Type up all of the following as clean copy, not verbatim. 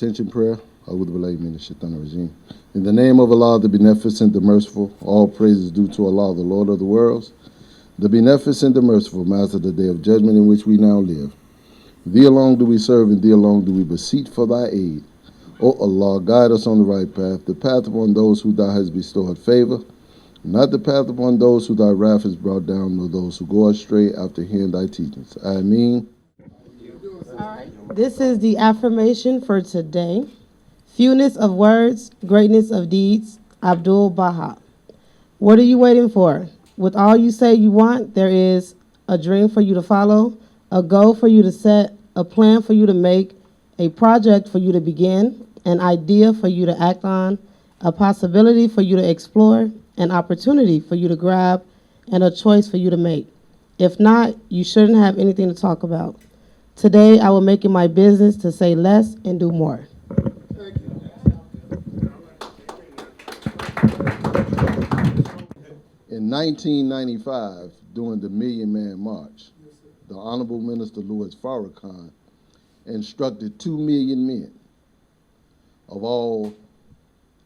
Attention prayer. In the name of Allah, the beneficent, the merciful, all praise is due to Allah, the Lord of the worlds, the beneficent, the merciful, Master of the day of judgment in which we now live. Thee alone do we serve, and thee alone do we beseech for thy aid. O Allah, guide us on the right path, the path upon those who thou hast bestowed favor, not the path upon those who thy wrath has brought down, nor those who go astray after hearing thy teachings. Ameen. All right. This is the affirmation for today. Fewness of words, greatness of deeds, Abdul Baha. What are you waiting for? With all you say you want, there is a dream for you to follow, a goal for you to set, a plan for you to make, a project for you to begin, an idea for you to act on, a possibility for you to explore, an opportunity for you to grab, and a choice for you to make. If not, you shouldn't have anything to talk about. Today, I will make it my business to say less and do more. In 1995, during the Million Man March, the Honorable Minister Louis Farrakhan instructed 2 million men of all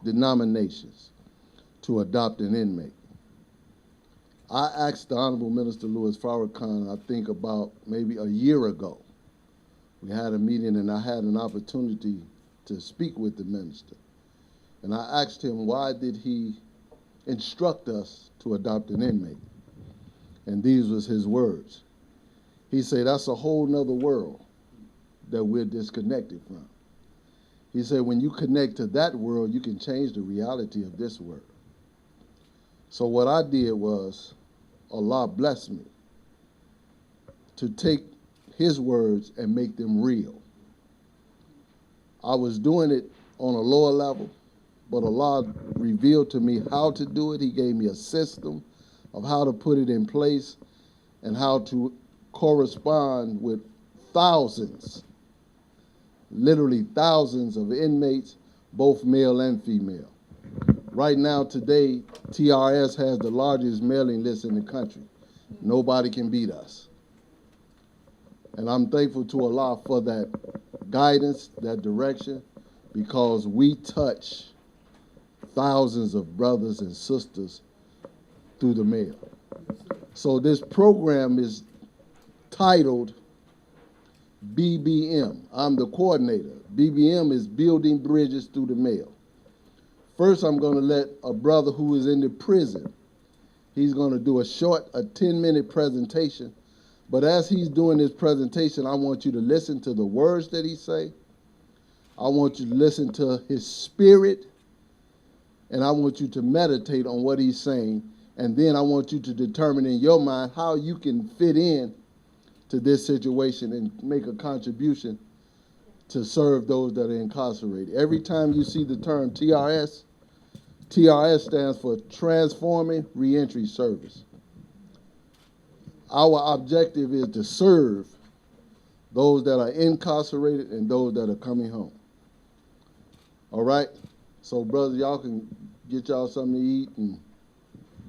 denominations to adopt an inmate. I asked the Honorable Minister Louis Farrakhan, I think about maybe a year ago. We had a meeting and I had an opportunity to speak with the minister. And I asked him, why did he instruct us to adopt an inmate? And these was his words. He said, that's a whole nother world that we're disconnected from. He said, when you connect to that world, you can change the reality of this world. So what I did was, Allah blessed me to take his words and make them real. I was doing it on a lower level, but Allah revealed to me how to do it. He gave me a system of how to put it in place and how to correspond with thousands, literally thousands of inmates, both male and female. Right now, today, TRS has the largest mailing list in the country. Nobody can beat us. And I'm thankful to Allah for that guidance, that direction, because we touch thousands of brothers and sisters through the mail. So this program is titled BBM. I'm the coordinator. BBM is Building Bridges Through the Mail. First, I'm going to let a brother who is in the prison, he's going to do a 10-minute presentation. But as he's doing this presentation, I want you to listen to the words that he say. I want you to listen to his spirit. And I want you to meditate on what he's saying. And then I want you to determine in your mind how you can fit in to this situation and make a contribution to serve those that are incarcerated. Every time you see the term TRS, TRS stands for Transforming Reentry Service. Our objective is to serve those that are incarcerated and those that are coming home. All right? So, brothers, y'all can get y'all something to eat, and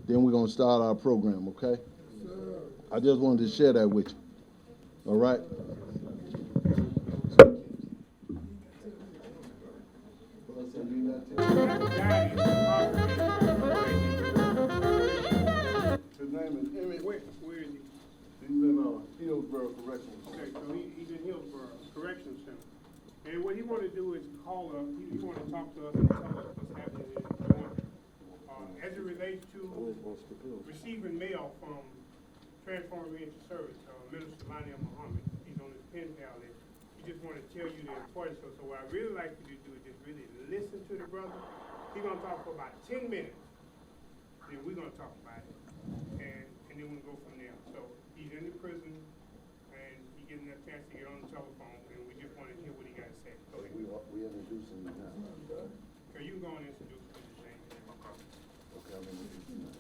then we're going to start our program, okay? I just wanted to share that with you. All right? His name is Emmett. Where is he? He's in Hillsborough Correctional Center. Okay, so he's in Hillsborough Correction Center. And what he want to do is call up, he want to talk to us and tell us what's happening in his joint. As it relates to receiving mail from Transforming Reentry Service, Minister Lionel Muhammad, he's on his pen pal list. He just want to tell you the importance. So what I really like you to do is just really listen to the brother. He's going to talk for about 10 minutes. Then we're going to talk about it. And then we'll go from there. So he's in the prison, and he's getting a chance to get on the telephone, and we just want to hear what he got to say. Go ahead. We introducing you now. Okay, you can go and introduce me to Shane. Okay, I'm introducing you.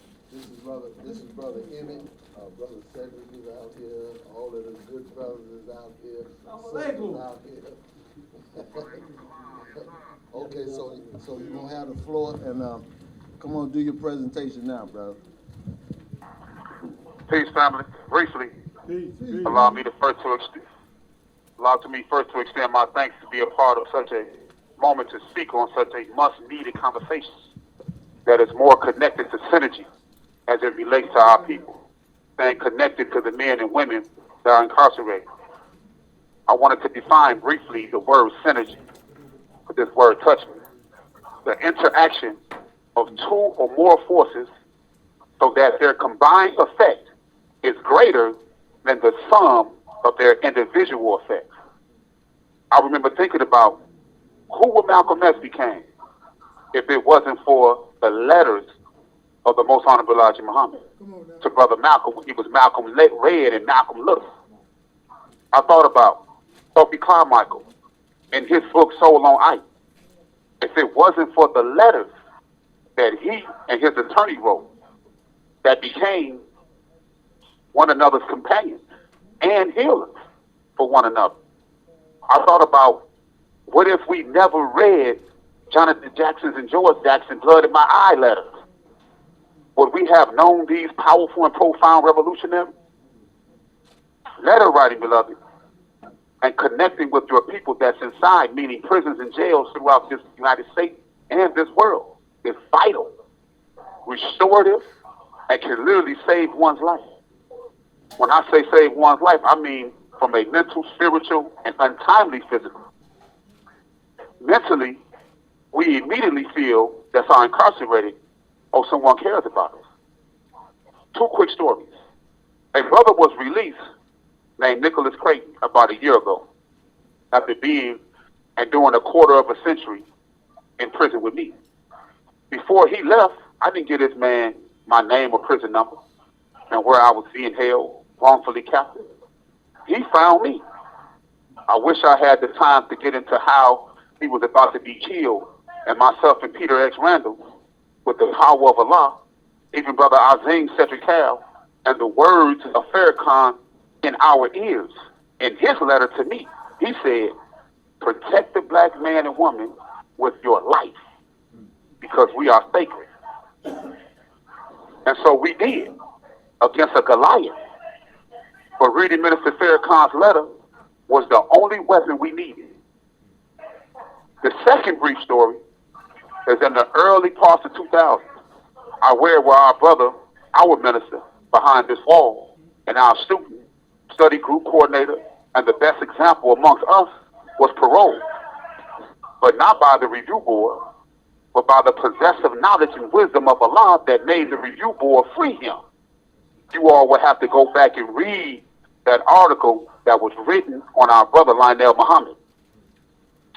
This is brother Emmett. Brother Cedric is out here. All of the good brothers is out here. Sisters out here. Okay, so you're gonna have the floor, and come on, do your presentation now, brother. Peace, family. Briefly, Peace. allow me first to extend my thanks to be a part of such a moment to speak on such a much-needed conversation that is more connected to synergy as it relates to our people than connected to the men and women that are incarcerated. I wanted to define briefly the word synergy, but this word touched me. The interaction of two or more forces so that their combined effect is greater than the sum of their individual effects. I remember thinking about who would Malcolm X became if it wasn't for the letters of the Most Honorable Elijah Muhammad to Brother Malcolm when he was Malcolm Red and Malcolm Little. I thought about Sophie Carmichael in his book Soul on Ice. If it wasn't for the letters that he and his attorney wrote that became one another's companions and healers for one another. I thought about what if we never read Jonathan Jackson's and George Jackson's Blood in My Eye letters? Would we have known these powerful and profound revolutionaries? Letter writing, beloved, and connecting with your people that's inside, meaning prisons and jails throughout this United States and this world, is vital, restorative, and can literally save one's life. When I say save one's life, I mean from a mental, spiritual, and untimely physical. Mentally, we immediately feel that's our incarcerated or someone cares about us. Two quick stories. A brother was released named Nicholas Creighton about a year ago after being and doing a quarter of a century in prison with me. Before he left, I didn't give this man my name or prison number and where I was being held wrongfully captive. He found me. I wish I had the time to get into how he was about to be killed, and myself and Peter X. Randall, with the power of Allah, even Brother Azim Cedric Cal, and the words of Farrakhan in our ears. In his letter to me, he said, protect the black man and woman with your life, because we are sacred. And so we did, against a Goliath. But reading Minister Farrakhan's letter was the only weapon we needed. The second brief story is in the early parts of 2000. I were our brother, our minister, behind this wall, and our student, study group coordinator, and the best example amongst us was paroled. But not by the review board, but by the possessive knowledge and wisdom of Allah that made the review board free him. You all will have to go back and read that article that was written on our brother Lionel Muhammad.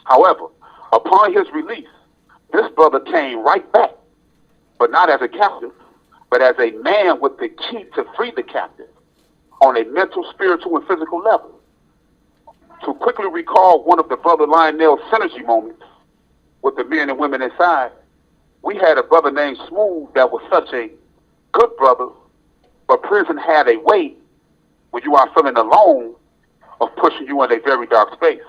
However, upon his release, this brother came right back, but not as a captive, but as a man with the key to free the captive on a mental, spiritual, and physical level. To quickly recall one of the brother Lionel's synergy moments with the men and women inside, we had a brother named Smooth that was such a good brother, but prison had a way when you are feeling alone of pushing you in a very dark space.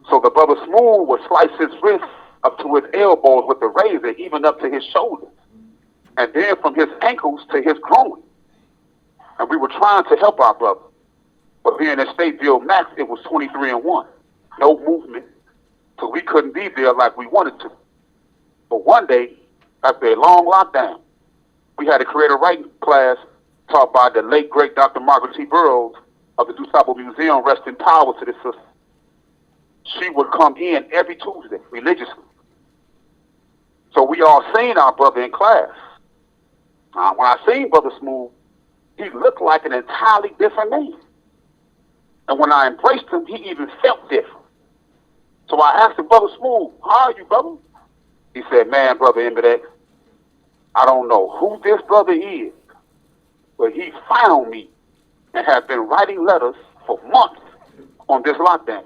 So the brother Smooth would slice his wrist up to his elbows with the razor, even up to his shoulders, and then from his ankles to his groin. And we were trying to help our brother. But being in Stateville Max, it was 23-1. No movement, so we couldn't be there like we wanted to. But one day, after a long lockdown, we had a creative writing class taught by the late, great Dr. Margaret T. Burroughs of the DuSable Museum, rest in power to this sister. She would come in every Tuesday, religiously. So we all seen our brother in class. When I seen Brother Smooth, he looked like an entirely different man. And when I embraced him, he even felt different. So I asked him, Brother Smooth, how are you, brother? He said, man, Brother Embedex, I don't know who this brother is, but he found me and has been writing letters for months on this lockdown.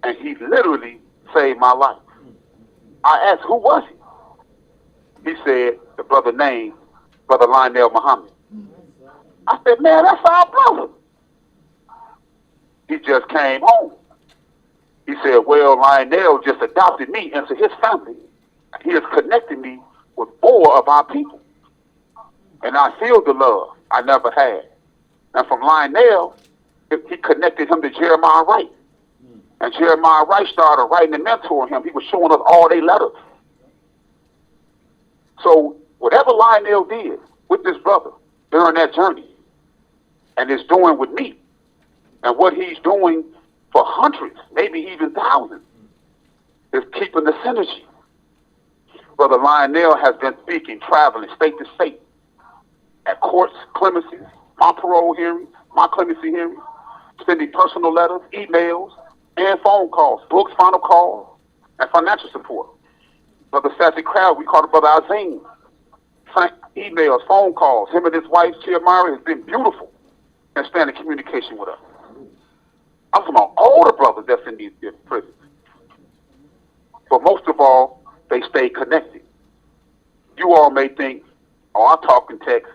And he literally saved my life. I asked, who was he? He said, the brother named Brother Lionel Muhammad. I said, man, that's our brother. He just came home. He said, well, Lionel just adopted me into his family. He has connected me with 4 of our people. And I feel the love I never had. And from Lionel, he connected him to Jeremiah Wright. And Jeremiah Wright started writing and mentoring him. He was showing us all their letters. So whatever Lionel did with this brother during that journey, and is doing with me, and what he's doing for hundreds, maybe even thousands, is keeping the synergy. Brother Lionel has been speaking, traveling state to state, at courts, clemencies, my parole hearings, my clemency hearings, sending personal letters, emails, and phone calls, books, final calls, and financial support. Brother Sassy Crowd, we called Brother Azim. Emails, phone calls. Him and his wife, Tia Murray, has been beautiful and staying in communication with us. I'm talking about all the brothers that's in these prisons. But most of all, they stay connected. You all may think, oh, I talk and text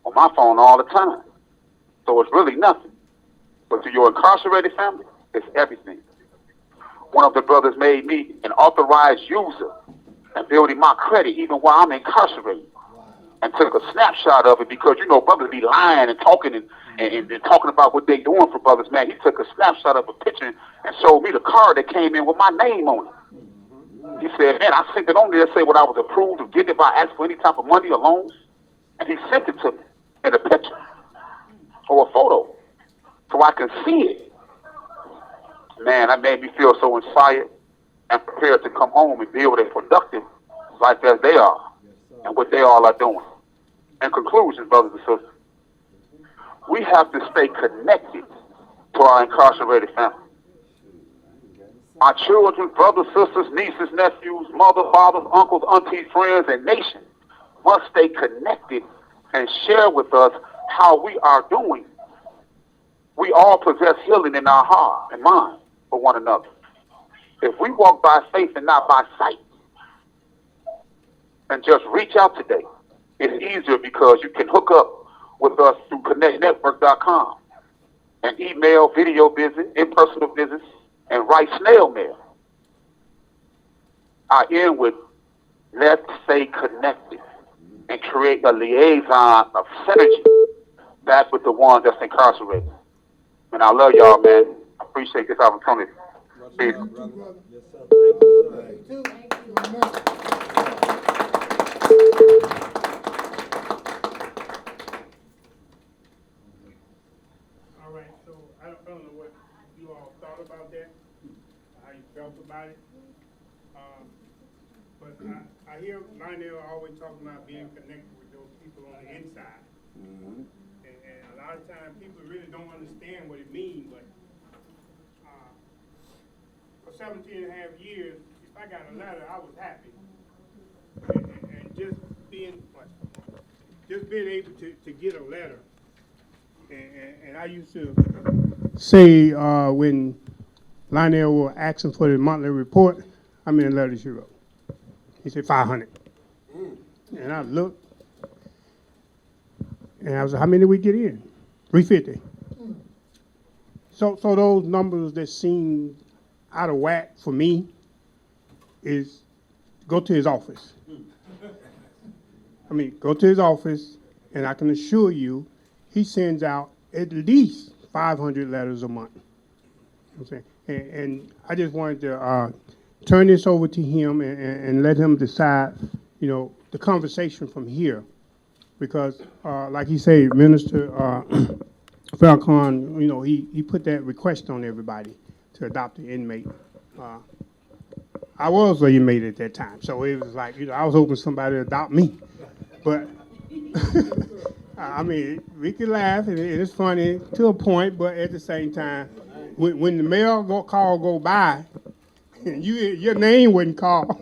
on my phone all the time. So it's really nothing. But to your incarcerated family, it's everything. One of the brothers made me an authorized user and building my credit even while I'm incarcerated. And took a snapshot of it because, you know, brothers be lying and talking and talking about what they doing for brothers. Man, he took a snapshot of a picture and showed me the card that came in with my name on it. He said, man, I sent it on there to say what I was approved of getting if I asked for any type of money or loans. And he sent it to me in a picture or a photo so I can see it. Man, that made me feel so inspired and prepared to come home and build a productive life as they are and what they all are doing. In conclusion, brothers and sisters, we have to stay connected to our incarcerated family. Our children, brothers, sisters, nieces, nephews, mothers, fathers, uncles, aunties, friends, and nation must stay connected and share with us how we are doing. We all possess healing in our heart and mind for one another. If we walk by faith and not by sight, and just reach out today, it's easier because you can hook up with us through connectnetwork.com and email, video visit, in-personal visits, and write snail mail. I end with, let's stay connected and create a liaison of synergy back with the ones that's incarcerated. And I love y'all, man. I appreciate this opportunity. Peace. All right, so I don't know what you all thought about that, how you felt about it. But I hear Lionel always talking about being connected with those people on the inside. And a lot of times people really don't understand what it means, but for 17 and a half years, if I got a letter, I was happy. And just being able to get a letter. And I used to say when Lionel was asking for the monthly report, how many letters you wrote? He said 500. And I looked, and I was like, how many did we get in? 350. So those numbers that seem out of whack for me is go to his office. I mean, go to his office, and I can assure you, he sends out at least 500 letters a month. You know and I just wanted to turn this over to him and let him decide, you know, the conversation from here. Because, like he said, Minister Falcon, you know, he put that request on everybody to adopt an inmate. I was an inmate at that time, so it was like, you know, I was hoping somebody would adopt me. But, I mean, we can laugh, and it's funny to a point, but at the same time, when the mail call go by, and your name wasn't called,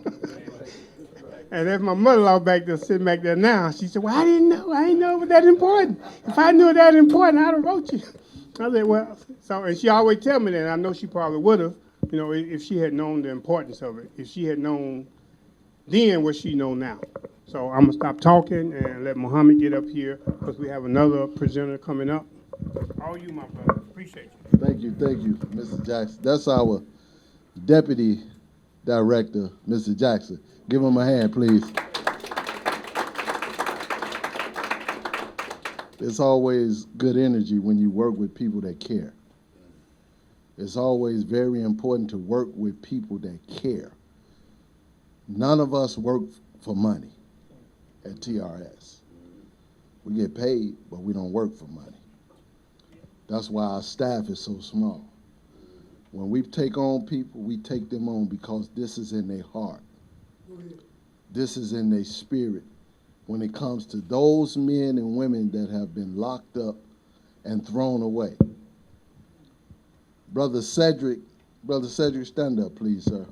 and there's my mother-in-law back there, sitting back there now, she said, well, I didn't know it was that important. If I knew it that important, I'd have wrote you. I said, well, so, and she always tell me that, and I know she probably would have, you know, if she had known the importance of it, if she had known then what she know now. So I'm going to stop talking and let Muhammad get up here because we have another presenter coming up. All you, my brother. Appreciate you. Thank you, Mr. Jackson. That's our Deputy Director, Mr. Jackson. Give him a hand, please. It's always good energy when you work with people that care. It's always very important to work with people that care. None of us work for money at TRS. We get paid, but we don't work for money. That's why our staff is so small. When we take on people, we take them on because this is in their heart. This is in their spirit when it comes to those men and women that have been locked up and thrown away. Brother Cedric, stand up, please, sir.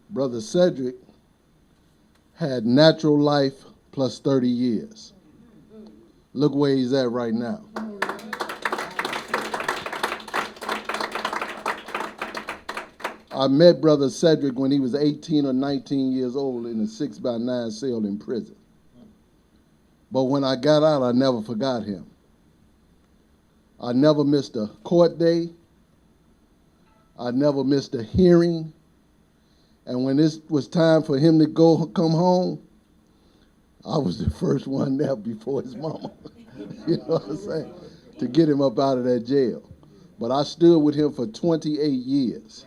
Brother Cedric had natural life plus 30 years. Look where he's at right now. I met Brother Cedric when he was 18 or 19 years old in a 6x9 cell in prison. But when I got out, I never forgot him. I never missed a court day. I never missed a hearing. And when this was time for him to come home, I was the first one there before his mama. You know what I'm saying? To get him up out of that jail. But I stood with him for 28 years.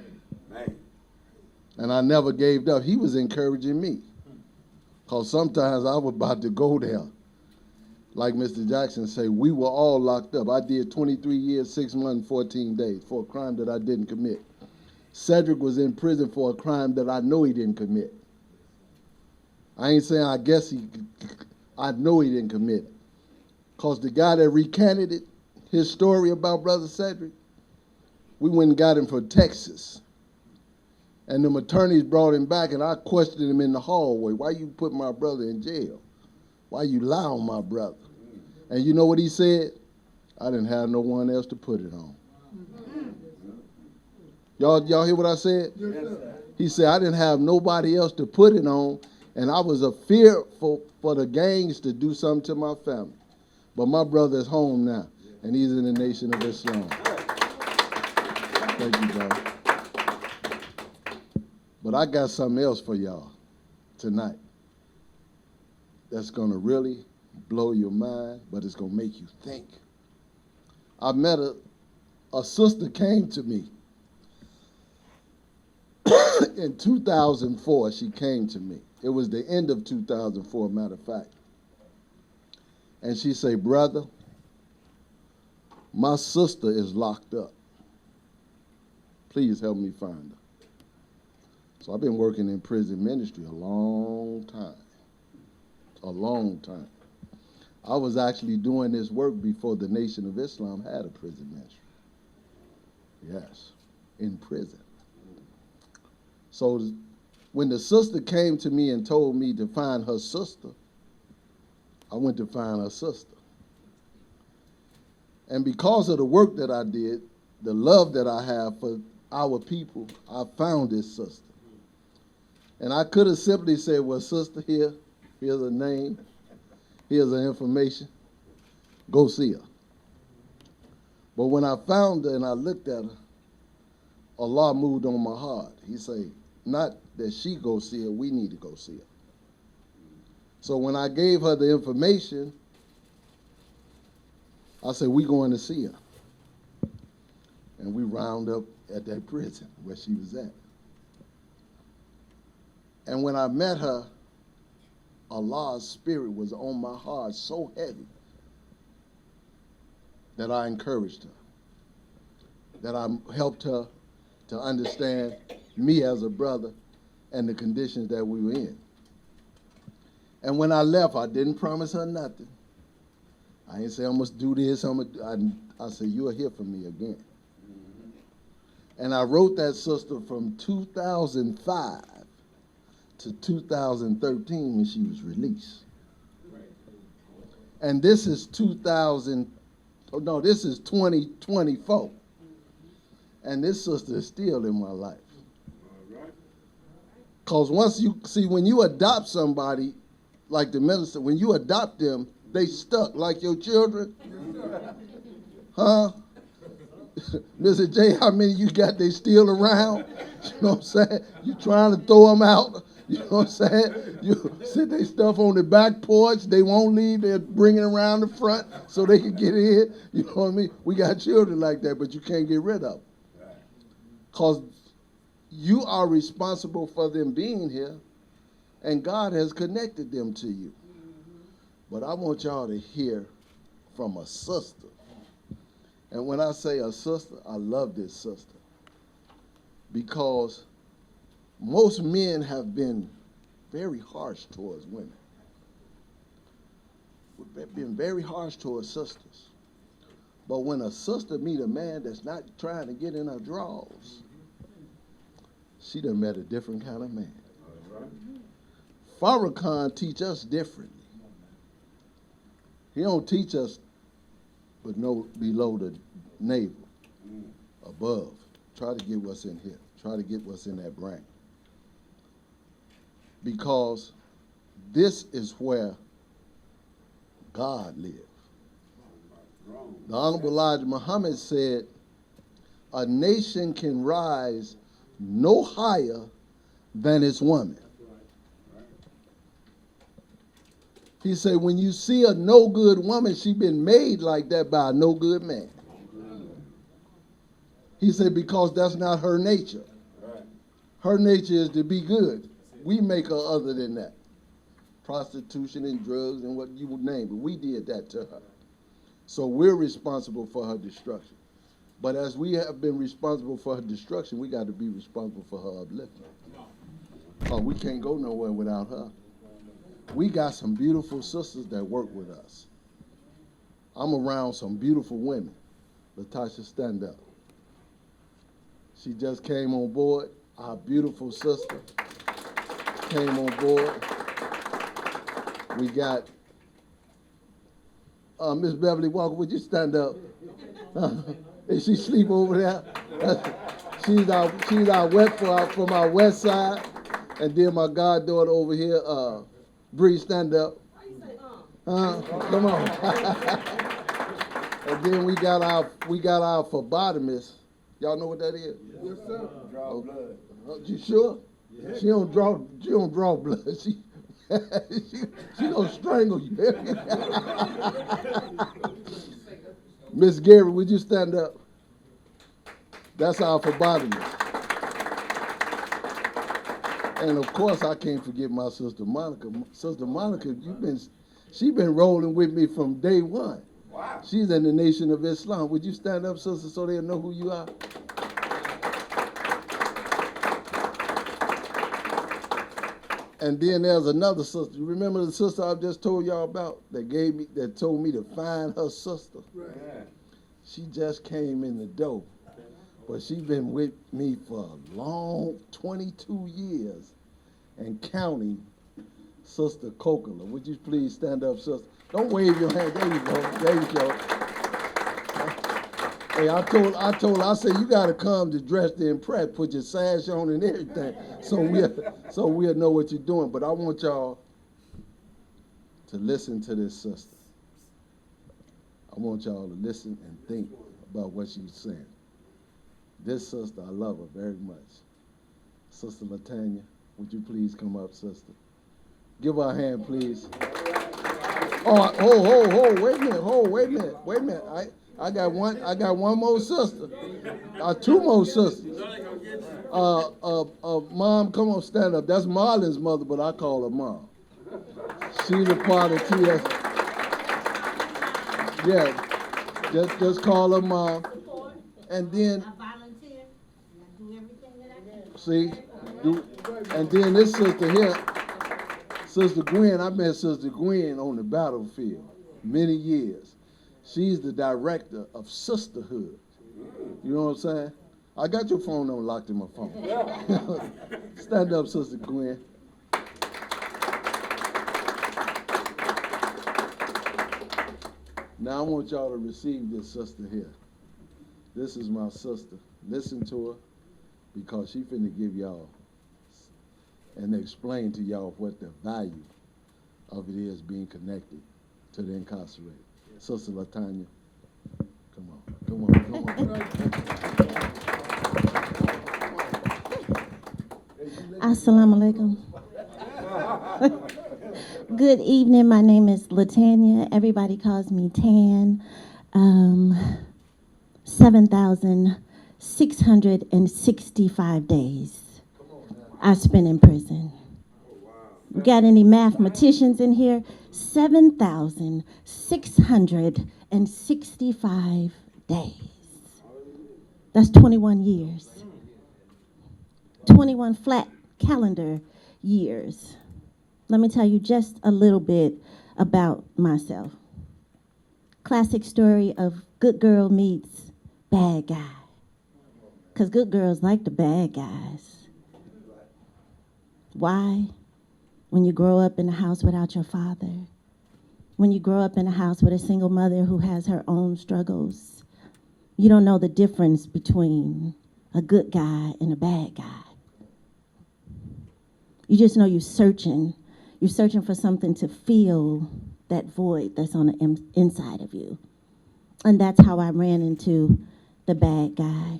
And I never gave up. He was encouraging me. Because sometimes I was about to go there. Like Mr. Jackson said, we were all locked up. I did 23 years, 6 months, and 14 days for a crime that I didn't commit. Cedric was in prison for a crime that I know he didn't commit. I ain't saying I know he didn't commit it. Because the guy that recanted it, his story about Brother Cedric, we went and got him from Texas. And the attorneys brought him back, and I questioned him in the hallway. Why you put my brother in jail? Why you lie on my brother? And you know what he said? I didn't have no one else to put it on. Y'all hear what I said? Yes, sir. He said, I didn't have nobody else to put it on, and I was fearful for the gangs to do something to my family. But my brother is home now, and he's in the Nation of Islam. Thank you, brother. But I got something else for y'all tonight that's going to really blow your mind, but it's going to make you think. I met a sister came to me. In 2004, she came to me. It was the end of 2004, matter of fact. And she said, brother, my sister is locked up. Please help me find her. So I've been working in prison ministry a long time. A long time. I was actually doing this work before the Nation of Islam had a prison ministry. Yes, in prison. So when the sister came to me and told me to find her sister, I went to find her sister. And because of the work that I did, the love that I have for our people, I found this sister. And I could have simply said, well, sister, here's her name, here's her information, go see her. But when I found her and I looked at her, Allah moved on my heart. He said, not that she go see her, we need to go see her. So when I gave her the information, I said, we going to see her. And we round up at that prison where she was at. And when I met her, Allah's spirit was on my heart so heavy that I encouraged her, that I helped her to understand me as a brother and the conditions that we were in. And when I left, I didn't promise her nothing. I didn't say, I'm going to do this. I said, you'll hear from me again. And I wrote that sister from 2005 to 2013 when she was released. And this is 2024. And this sister is still in my life. Because once you see, when you adopt somebody, like the minister, when you adopt them, they stuck like your children. Huh? Mr. J, how many you got they still around? You know what I'm saying? You trying to throw them out. You know what I'm saying? You sit their stuff on the back porch. They won't leave. They're bringing it around the front so they can get in. You know what I mean? We got children like that, but you can't get rid of them. because you are responsible for them being here, and God has connected them to you. But I want y'all to hear from a sister. And when I say a sister, I love this sister. Because most men have been very harsh towards women. We've been very harsh towards sisters. But when a sister meet a man that's not trying to get in her drawers, she done met a different kind of man. Farrakhan teach us differently. He don't teach us but no below the navel, above. Try to get what's in here. Try to get what's in that brain. Because this is where God lives. The Honorable Elijah Muhammad said, a nation can rise no higher than its woman. He said, when you see a no good woman, she been made like that by a no good man. He said, because that's not her nature. Her nature is to be good. We make her other than that. Prostitution and drugs and what you would name it. We did that to her. So we're responsible for her destruction. But as we have been responsible for her destruction, we got to be responsible for her upliftment. Oh, we can't go nowhere without her. We got some beautiful sisters that work with us. I'm around some beautiful women. Latasha, stand up. She just came on board. Our beautiful sister came on board. We got Miss Beverly Walker. Would you stand up? Is she sleep over there? She's our west from our west side, and then my goddaughter over here, Bree, stand up. Come on. And then we got our phlebotomist. Y'all know what that is? Yes, sir. Draw blood. You sure? Yeah. She don't draw blood. She gonna strangle you. Miss Gary, would you stand up? That's our phlebotomist. And of course, I can't forget my sister Monica. Sister Monica, she been rolling with me from day one. Wow. She's in the Nation of Islam. Would you stand up, sister, so they'll know who you are? And then there's another sister. You remember the sister I just told y'all about that told me to find her sister? Right. She just came in the door. But she's been with me for a long 22 years and counting. Sister Cocola. Would you please stand up, sister? Don't wave your hand. There you go. There you go. Hey, I told her, I said, you gotta come to dress to impress, put your sash on and everything, so we'll know what you're doing. But I want y'all to listen to this sister. I want y'all to listen and think about what she's saying. This sister, I love her very much. Sister Latanya, would you please come up, sister? Give her a hand, please. Oh, wait a minute. I got one more sister. Two more sisters. Mom, come on, stand up. That's Marlon's mother, but I call her Mom. She's a part of TS. Yeah, just call her Mom. And then, I volunteer, and I do everything that I can. see, and then this sister here, Sister Gwen, I met Sister Gwen on the battlefield many years. She's the director of Sisterhood. You know what I'm saying? I got your phone on locked in my phone. Stand up, Sister Gwen. Now I want y'all to receive this sister here. This is my sister. Listen to her because she finna give y'all and explain to y'all what the value of it is being connected to the incarcerated. Sister Latanya, come on. Assalamu alaikum. Good evening. My name is Latanya. Everybody calls me Tan. 7,000 665 days I spent in prison. We got any mathematicians in here? 7,665 days. That's 21 years. 21 flat calendar years. Let me tell you just a little bit about myself. Classic story of good girl meets bad guy. Because good girls like the bad guys. Why? When you grow up in a house without your father, when you grow up in a house with a single mother who has her own struggles, you don't know the difference between a good guy and a bad guy. You just know you're searching for something to fill that void that's on the inside of you. And that's how I ran into the bad guy.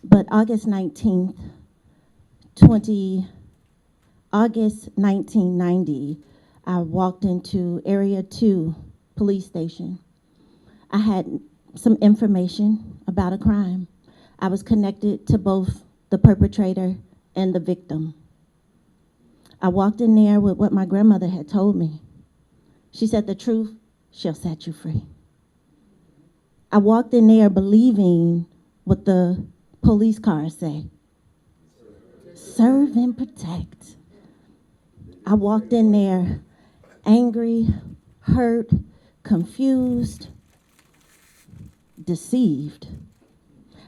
But August 1990, I walked into Area 2 police station. I had some information about a crime. I was connected to both the perpetrator and the victim. I walked in there with what my grandmother had told me. She said, the truth shall set you free. I walked in there believing what the police cars say. Serve and protect. I walked in there angry, hurt, confused, deceived.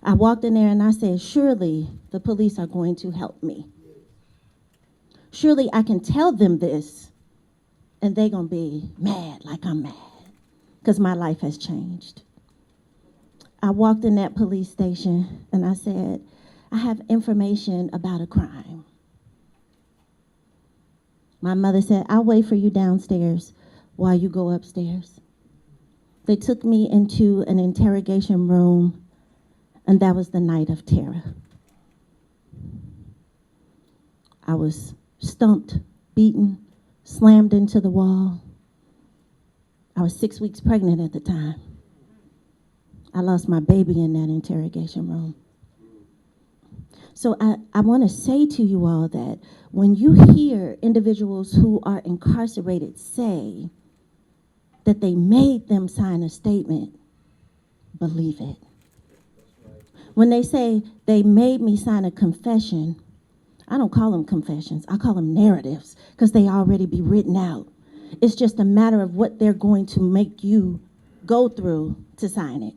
I walked in there and I said, surely the police are going to help me. Surely I can tell them this and they're going to be mad like I'm mad because my life has changed. I walked in that police station and I said, I have information about a crime. My mother said, I'll wait for you downstairs while you go upstairs. They took me into an interrogation room, and that was the night of terror. I was stumped, beaten, slammed into the wall. I was 6 weeks pregnant at the time. I lost my baby in that interrogation room. So I want to say to you all that when you hear individuals who are incarcerated say that they made them sign a statement, believe it. When they say they made me sign a confession, I don't call them confessions. I call them narratives because they already be written out. It's just a matter of what they're going to make you go through to sign it.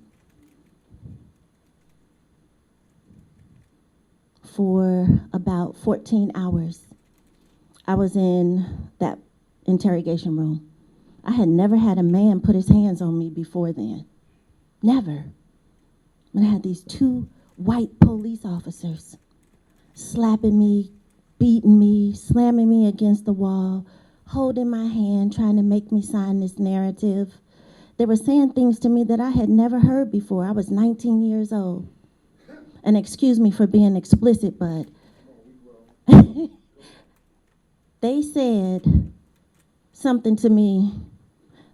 For about 14 hours, I was in that interrogation room. I had never had a man put his hands on me before then. Never. And I had these two white police officers slapping me, beating me, slamming me against the wall, holding my hand, trying to make me sign this narrative. They were saying things to me that I had never heard before. I was 19 years old. And excuse me for being explicit, but they said something to me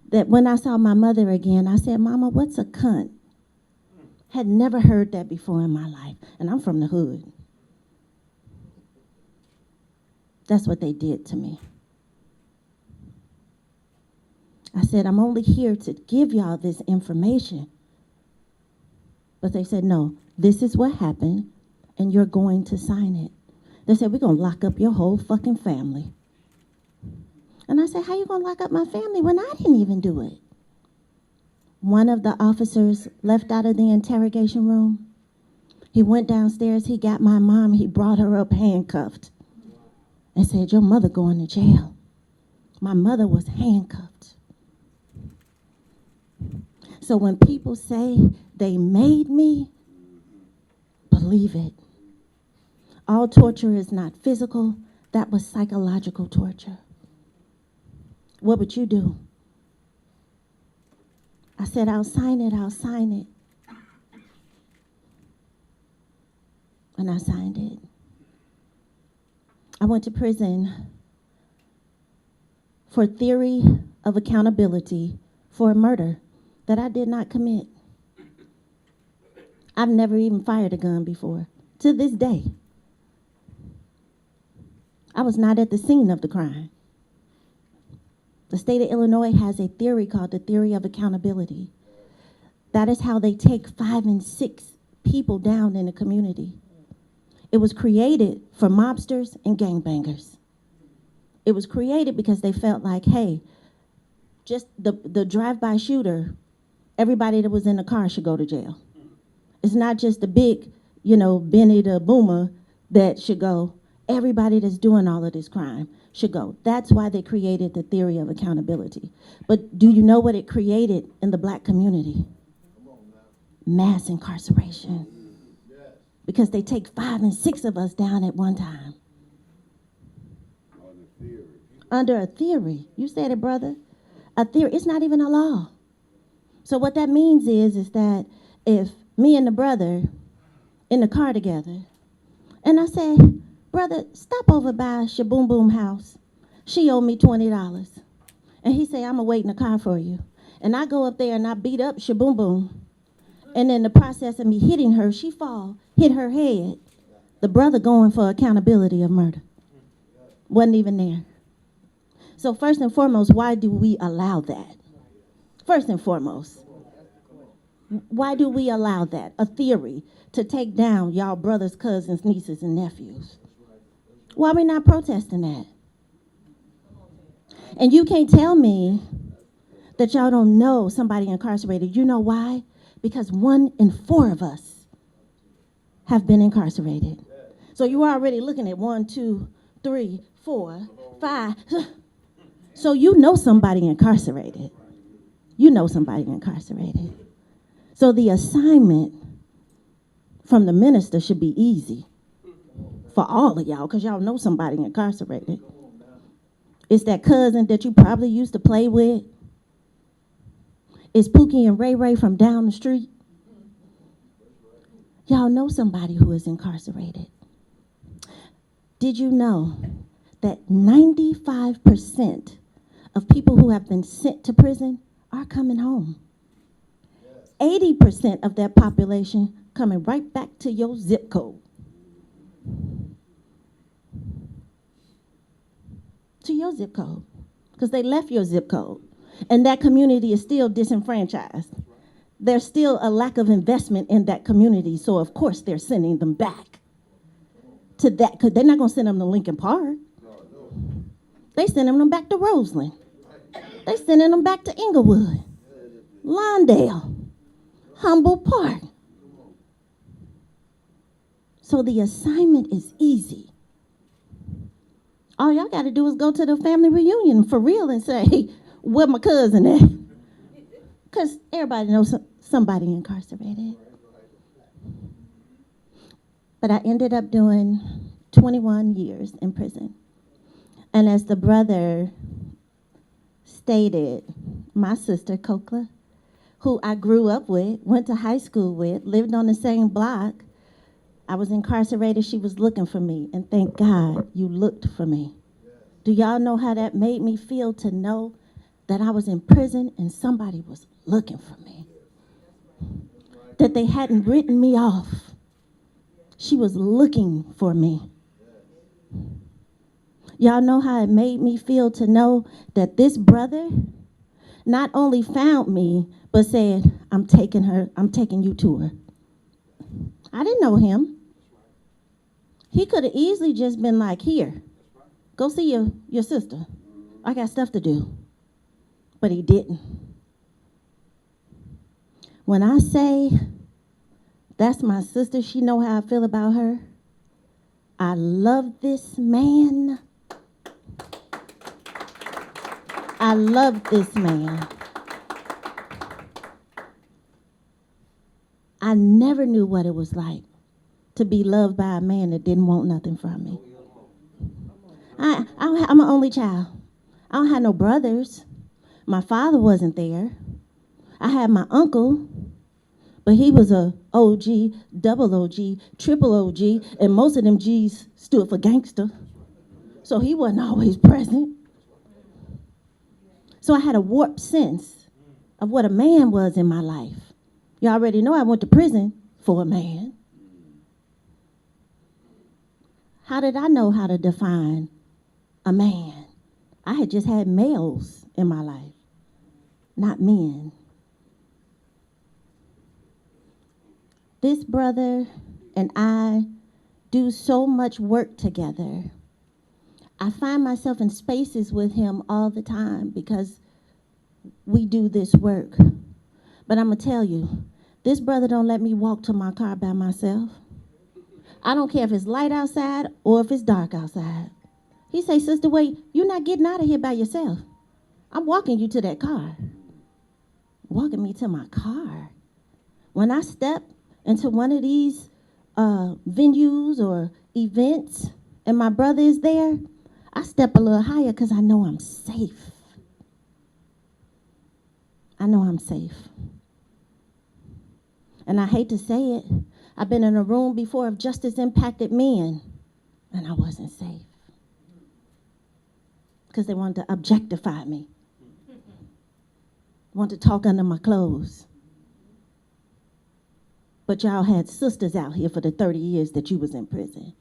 that when I saw my mother again, I said, Mama, what's a cunt? Had never heard that before in my life. And I'm from the hood. That's what they did to me. I said, I'm only here to give y'all this information. But they said, no, this is what happened, and you're going to sign it. They said, we're going to lock up your whole fucking family. And I said, how you going to lock up my family when I didn't even do it? One of the officers left out of the interrogation room. He went downstairs, he got my mom, he brought her up handcuffed and said, your mother going to jail. My mother was handcuffed. So when people say they made me, believe it. All torture is not physical. That was psychological torture. What would you do? I said, I'll sign it, I'll sign it. And I signed it. I went to prison for theory of accountability for a murder that I did not commit. I've never even fired a gun before, to this day. I was not at the scene of the crime. The state of Illinois has a theory called the theory of accountability. That is how they take 5 and 6 people down in a community. It was created for mobsters and gangbangers. It was created because they felt like, hey, just the drive-by shooter, everybody that was in the car should go to jail. It's not just the big, Benny the Boomer that should go. Everybody that's doing all of this crime should go. That's why they created the theory of accountability. But do you know what it created in the black community? Mass incarceration. Because they take 5 and 6 of us down at one time. Under a theory. You said it, brother. A theory. It's not even a law. So what that means is that if me and the brother in the car together, and I say, brother, stop over by Shaboom Boom house. She owed me $20. And he say, I'm going to wait in the car for you. And I go up there and I beat up Shaboom Boom. And in the process of me hitting her, she fall, hit her head. The brother going for accountability of murder. Wasn't even there. So first and foremost, why do we allow that? First and foremost, why do we allow that? A theory to take down y'all brothers, cousins, nieces, and nephews. Why are we not protesting that? And you can't tell me that y'all don't know somebody incarcerated. You know why? Because 1 in 4 of us have been incarcerated. So you're already looking at 1, 2, 3, 4, 5. So you know somebody incarcerated. You know somebody incarcerated. So the assignment from the minister should be easy for all of y'all, because y'all know somebody incarcerated. It's that cousin that you probably used to play with. It's Pookie and Ray Ray from down the street. Y'all know somebody who is incarcerated. Did you know that 95% of people who have been sent to prison are coming home? 80% of that population coming right back to your zip code. To your zip code. Because they left your zip code. And that community is still disenfranchised. There's still a lack of investment in that community. So, of course, they're sending them back to that. Because they're not going to send them to Lincoln Park. They sending them back to Roseland. They sending them back to Inglewood, Lawndale, Humboldt Park. So the assignment is easy. All y'all got to do is go to the family reunion for real and say, hey, where my cousin at? Because everybody knows somebody incarcerated. But I ended up doing 21 years in prison. And as the brother stated, my sister, Kokla, who I grew up with, went to high school with, lived on the same block, I was incarcerated, she was looking for me. And thank God you looked for me. Do y'all know how that made me feel to know that I was in prison and somebody was looking for me? That they hadn't written me off. She was looking for me. Y'all know how it made me feel to know that this brother not only found me, but said, I'm taking you to her. I didn't know him. He could have easily just been like, here, go see your sister. I got stuff to do. But he didn't. When I say that's my sister, she know how I feel about her. I love this man. I love this man. I never knew what it was like to be loved by a man that didn't want nothing from me. I'm an only child. I don't have no brothers. My father wasn't there. I had my uncle, but he was a OG, double OG, triple OG, and most of them G's stood for gangster. So he wasn't always present. So I had a warped sense of what a man was in my life. You already know I went to prison for a man. How did I know how to define a man? I had just had males in my life, not men. This brother and I do so much work together. I find myself in spaces with him all the time because we do this work. But I'm gonna tell you, this brother don't let me walk to my car by myself. I don't care if it's light outside or if it's dark outside. He say, Sister, wait, you're not getting out of here by yourself. I'm walking you to that car. Walking me to my car. When I step into one of these venues or events and my brother is there, I step a little higher because I know I'm safe. I know I'm safe. And I hate to say it, I've been in a room before of justice impacted men, and I wasn't safe. Because they wanted to objectify me. Wanted to talk under my clothes. But y'all had sisters out here for the 30 years that you was in prison.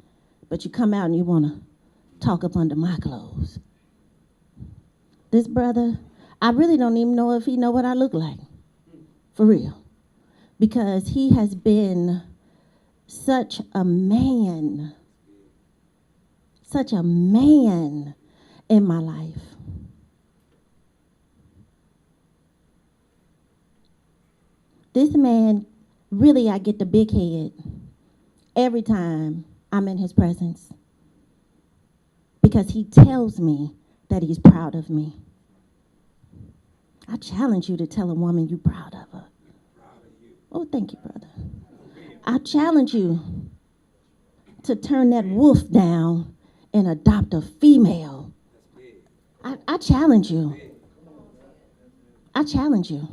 But you come out and you want to talk up under my clothes. This brother, I really don't even know if he know what I look like. For real. Because he has been such a man in my life. This man, really, I get the big head every time I'm in his presence because he tells me that he's proud of me. I challenge you to tell a woman you're proud of her. Oh, thank you, brother. I challenge you to turn that wolf down and adopt a female. I challenge you. I challenge you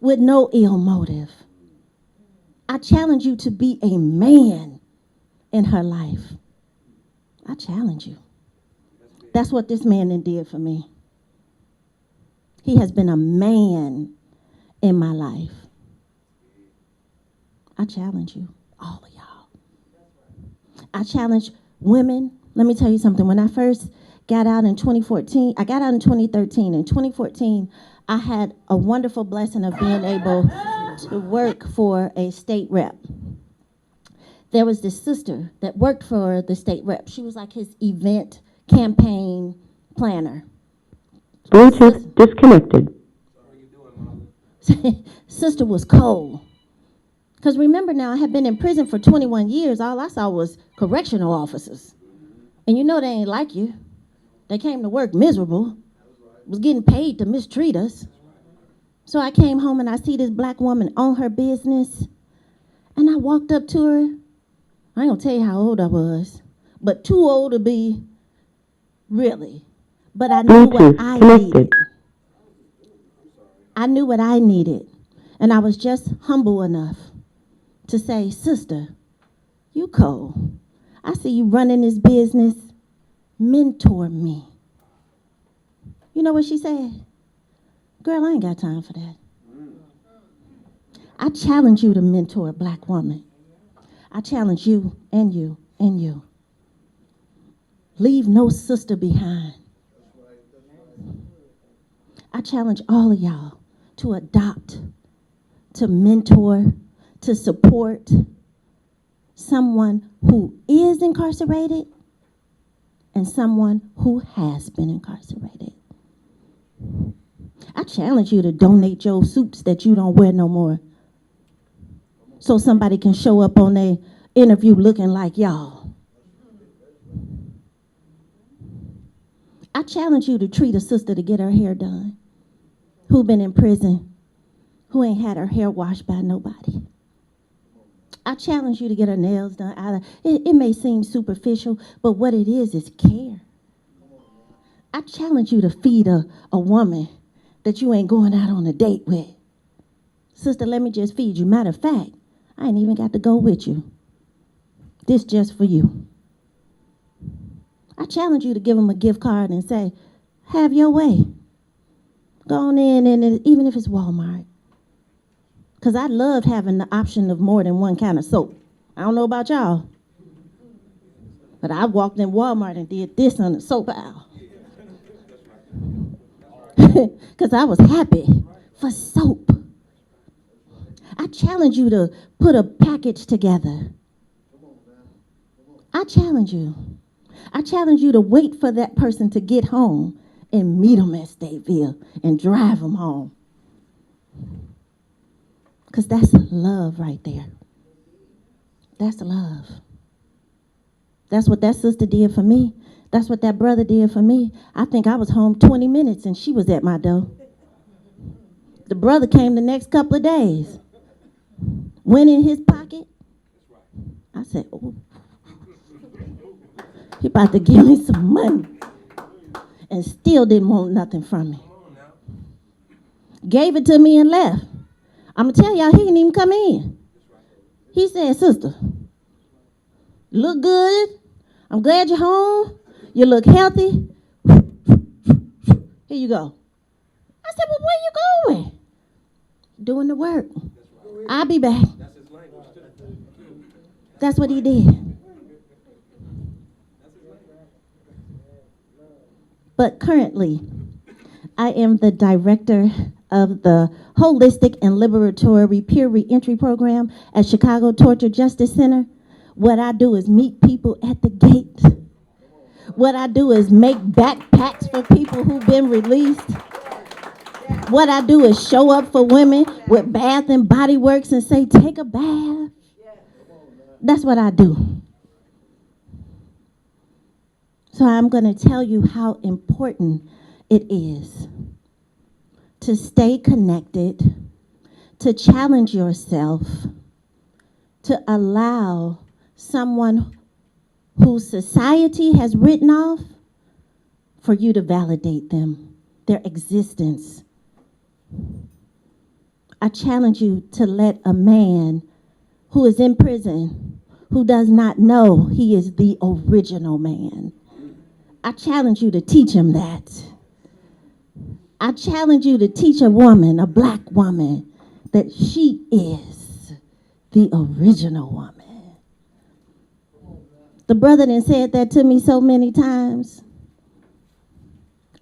with no ill motive. I challenge you to be a man in her life. I challenge you. That's what this man did for me. He has been a man in my life. I challenge you, all of y'all. I challenge women. Let me tell you something. When I first got out in 2014, I got out in 2013. In 2014, I had a wonderful blessing of being able to work for a state rep. There was this sister that worked for the state rep. She was like his event campaign planner. Bluetooth disconnected. Sister was cold. Because remember now, I had been in prison for 21 years. All I saw was correctional officers. And you know they ain't like you. They came to work miserable, was getting paid to mistreat us. So I came home and I see this black woman on her business. And I walked up to her. I ain't gonna tell you how old I was, but too old to be, really. But I knew what I needed. I knew what I needed. And I was just humble enough to say, Sister, you cold. I see you running this business. Mentor me. You know what she said? Girl, I ain't got time for that. I challenge you to mentor a black woman. I challenge you and you and you. Leave no sister behind. I challenge all of y'all to adopt, to mentor, to support someone who is incarcerated and someone who has been incarcerated. I challenge you to donate your suits that you don't wear no more so somebody can show up on their interview looking like y'all. I challenge you to treat a sister to get her hair done who been in prison, who ain't had her hair washed by nobody. I challenge you to get her nails done. It may seem superficial, but what it is care. I challenge you to feed a woman that you ain't going out on a date with. Sister, let me just feed you. Matter of fact, I ain't even got to go with you. This just for you. I challenge you to give them a gift card and say, have your way. Go on in, and even if it's Walmart, Because I loved having the option of more than one kind of soap. I don't know about y'all, but I walked in Walmart and did this on the soap aisle. Because I was happy for soap. I challenge you to put a package together. I challenge you. I challenge you to wait for that person to get home and meet them at Stateville and drive them home. Because that's love right there. That's love. That's what that sister did for me. That's what that brother did for me. I think I was home 20 minutes and she was at my door. The brother came the next couple of days. Went in his pocket. I said, oh, he about to give me some money. And still didn't want nothing from me. Gave it to me and left. I'm going to tell y'all, he didn't even come in. He said, sister, look good. I'm glad you're home. You look healthy. Here you go. I said, well, where you going? Doing the work. I'll be back. That's what he did. But currently, I am the director of the Holistic and Liberatory Peer Reentry Program at Chicago Torture Justice Center. What I do is meet people at the gate. What I do is make backpacks for people who've been released. What I do is show up for women with Bath and Body Works and say, take a bath. That's what I do. So I'm going to tell you how important it is to stay connected, to challenge yourself, to allow someone whose society has written off for you to validate them, their existence. I challenge you to let a man who is in prison, who does not know he is the original man, I challenge you to teach him that. I challenge you to teach a woman, a black woman, that she is the original woman. The brother done said that to me so many times.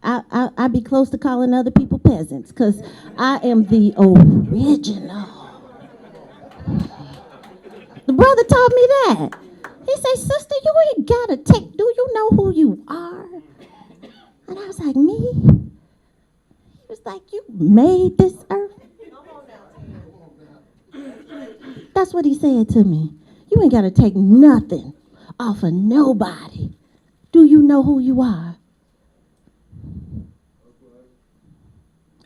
I be close to calling other people peasants because I am the original. The brother told me that. He said, sister, you ain't gotta take, do you know who you are? And I was like, me? He was like, you made this earth? That's what he said to me. You ain't gotta take nothing off of nobody. Do you know who you are?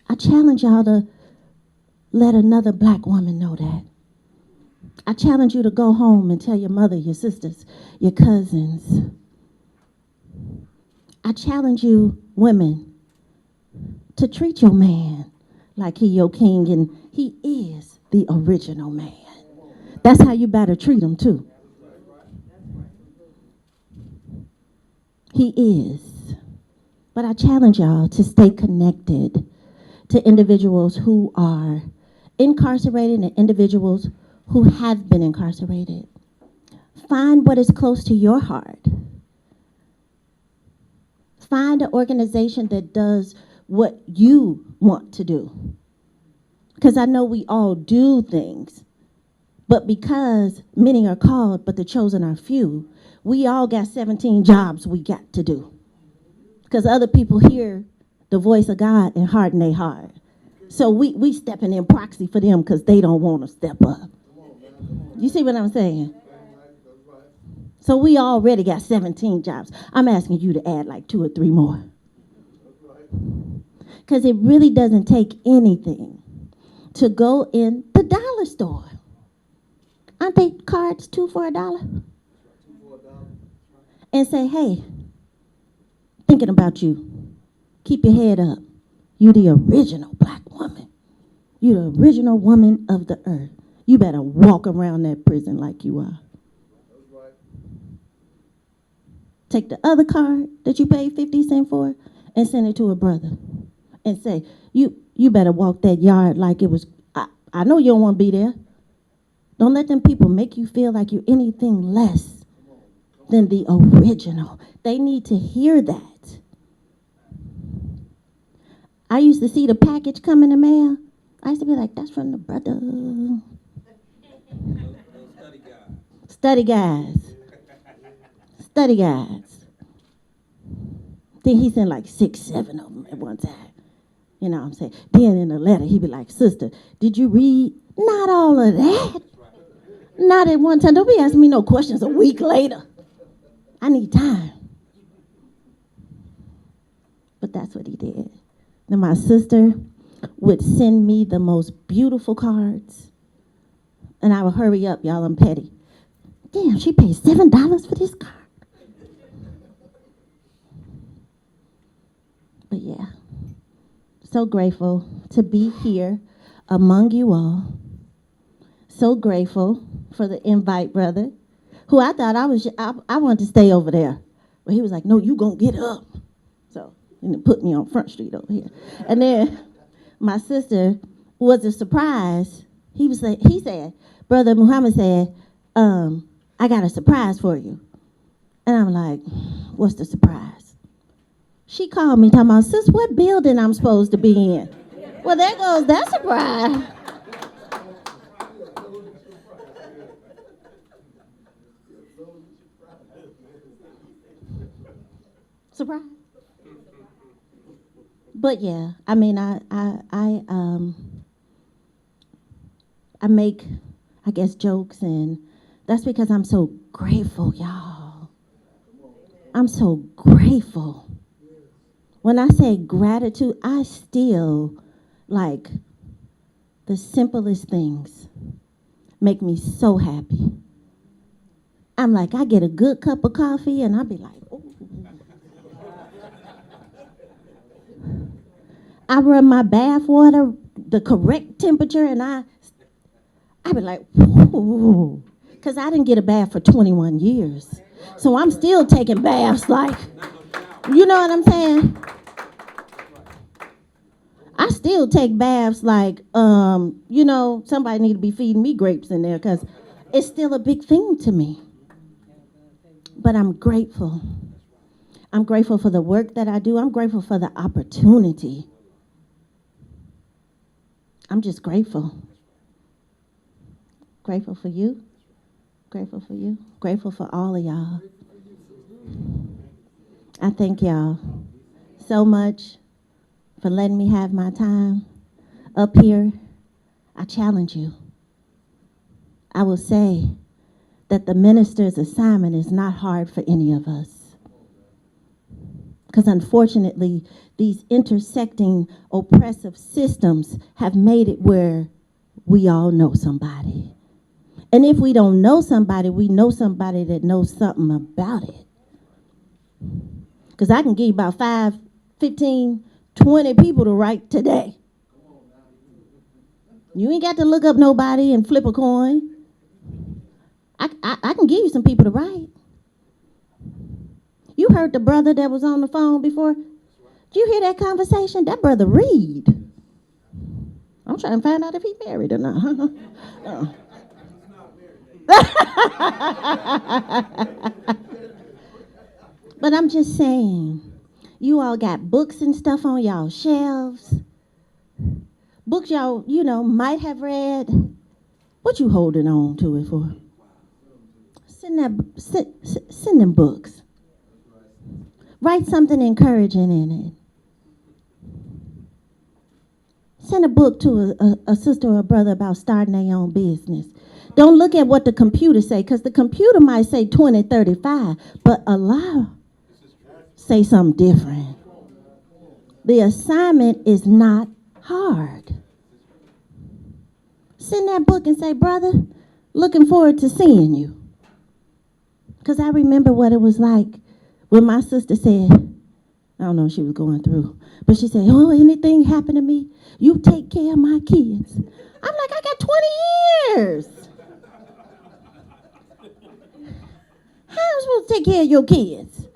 I challenge y'all to let another black woman know that. I challenge you to go home and tell your mother, your sisters, your cousins. I challenge you, women, to treat your man like he your king and he is the original man. That's how you better treat him too. He is. But I challenge y'all to stay connected to individuals who are incarcerated and individuals who have been incarcerated. Find what is close to your heart. Find an organization that does what you want to do. Because I know we all do things, but because many are called, but the chosen are few, we all got 17 jobs we got to do. Because other people hear the voice of God and harden their heart. So we stepping in proxy for them because they don't want to step up. You see what I'm saying? So we already got 17 jobs. I'm asking you to add like 2 or 3 more. Because it really doesn't take anything to go in the dollar store. Aren't they cards 2 for $1? And say, hey, thinking about you. Keep your head up. You the original black woman. You the original woman of the earth. You better walk around that prison like you are. Take the other card that you paid 50 cents for and send it to a brother. And say, you better walk that yard like it was, I know you don't want to be there. Don't let them people make you feel like you're anything less than the original. They need to hear that. I used to see the package come in the mail. I used to be like, that's from the brother. Study guides. Study guides. Then he sent like 6, 7 of them at one time. You know what I'm saying? Then in the letter, he'd be like, sister, did you read? Not all of that. Not at one time. Don't be asking me no questions a week later. I need time. But that's what he did. Then my sister would send me the most beautiful cards. And I would hurry up, y'all, I'm petty. Damn, she paid $7 for this card. But yeah, so grateful to be here among you all. So grateful for the invite, brother, who I thought I wanted to stay over there. But he was like, no, you gonna get up. So, and it put me on Front Street over here. And then my sister was a surprise. He said, Brother Muhammad said, I got a surprise for you. And I'm like, what's the surprise? She called me talking about, sis, what building I'm supposed to be in? Well, there goes that surprise. Surprise. But yeah, I mean, I make, I guess, jokes, and that's because I'm so grateful, y'all. I'm so grateful. When I say gratitude, I still, like, the simplest things make me so happy. I'm like, I get a good cup of coffee, and I'll be like, ooh. I run my bath water the correct temperature, and I be like, ooh, because I didn't get a bath for 21 years. So I'm still taking baths like, you know what I'm saying? I still take baths like, you know, somebody need to be feeding me grapes in there because it's still a big thing to me. But I'm grateful. I'm grateful for the work that I do. I'm grateful for the opportunity. I'm just grateful. Grateful for you. Grateful for you. Grateful for all of y'all. I thank y'all so much for letting me have my time up here. I challenge you. I will say that the minister's assignment is not hard for any of us. Because unfortunately, these intersecting oppressive systems have made it where we all know somebody. And if we don't know somebody, we know somebody that knows something about it. Because I can give you about 5, 15, 20 people to write today. You ain't got to look up nobody and flip a coin. I can give you some people to write. You heard the brother that was on the phone before? Did you hear that conversation? That brother read. I'm trying to find out if he married or not. But I'm just saying, you all got books and stuff on y'all shelves. Books y'all, you know, might have read. What you holding on to it for? Send them books. Write something encouraging in it. Send a book to a sister or a brother about starting their own business. Don't look at what the computer say, because the computer might say 2035, but Allah say something different. The assignment is not hard. Send that book and say, brother, looking forward to seeing you. Because I remember what it was like when my sister said, I don't know what she was going through, but she said, oh, anything happen to me, you take care of my kids. I'm like, I got 20 years. How am I supposed to take care of your kids?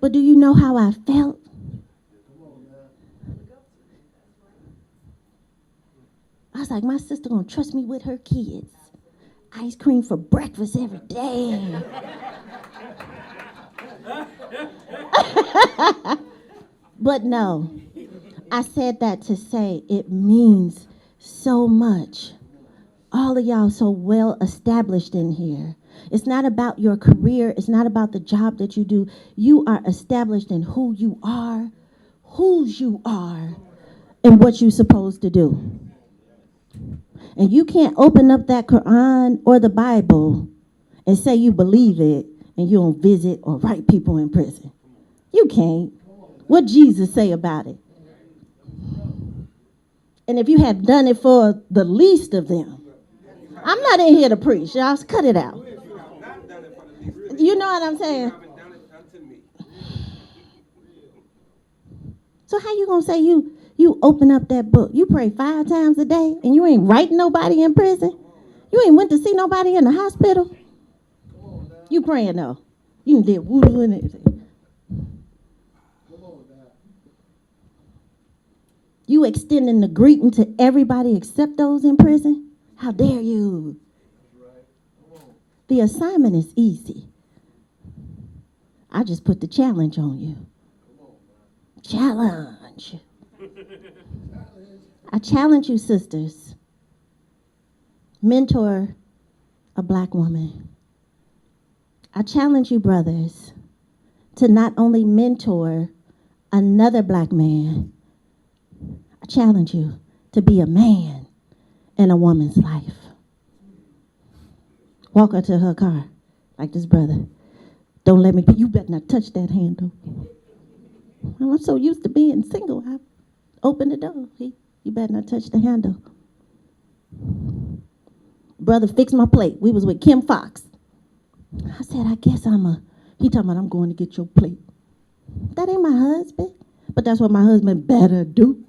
But do you know how I felt? I was like, my sister gonna trust me with her kids. Ice cream for breakfast every day. But no, I said that to say it means so much. All of y'all so well established in here. It's not about your career. It's not about the job that you do. You are established in who you are, whose you are, and what you're supposed to do. And you can't open up that Quran or the Bible and say you believe it and you don't visit or write people in prison. You can't. What Jesus say about it? And if you have done it for the least of them, I'm not in here to preach. Y'all cut it out. You know what I'm saying? So how you gonna say you open up that book? You pray 5 times a day and you ain't writing nobody in prison? You ain't went to see nobody in the hospital? You praying though. You did voodoo and everything. You extending the greeting to everybody except those in prison? How dare you? The assignment is easy. I just put the challenge on you. Challenge. I challenge you, sisters. Mentor a black woman. I challenge you, brothers, to not only mentor another black man, I challenge you to be a man in a woman's life. Walk her to her car, like this brother. Don't let me, you better not touch that handle. I'm so used to being single, I opened the door. You better not touch the handle. Brother fixed my plate. We was with Kim Fox. I said, I guess he talking about I'm going to get your plate. That ain't my husband. But that's what my husband better do.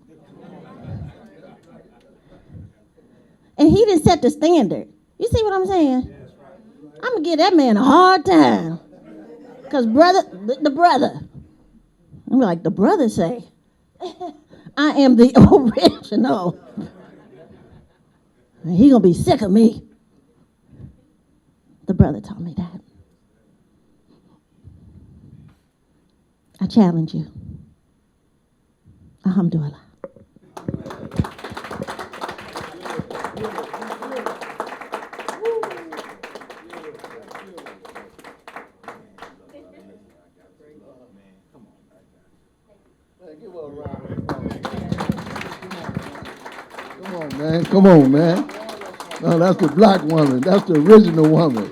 And he didn't set the standard. You see what I'm saying? I'm going to give that man a hard time. Because the brother. I'm like, the brother say, I am the original. And he going to be sick of me. The brother told me that. I challenge you. Alhamdulillah. Come on, man. No, that's the black woman. That's the original woman.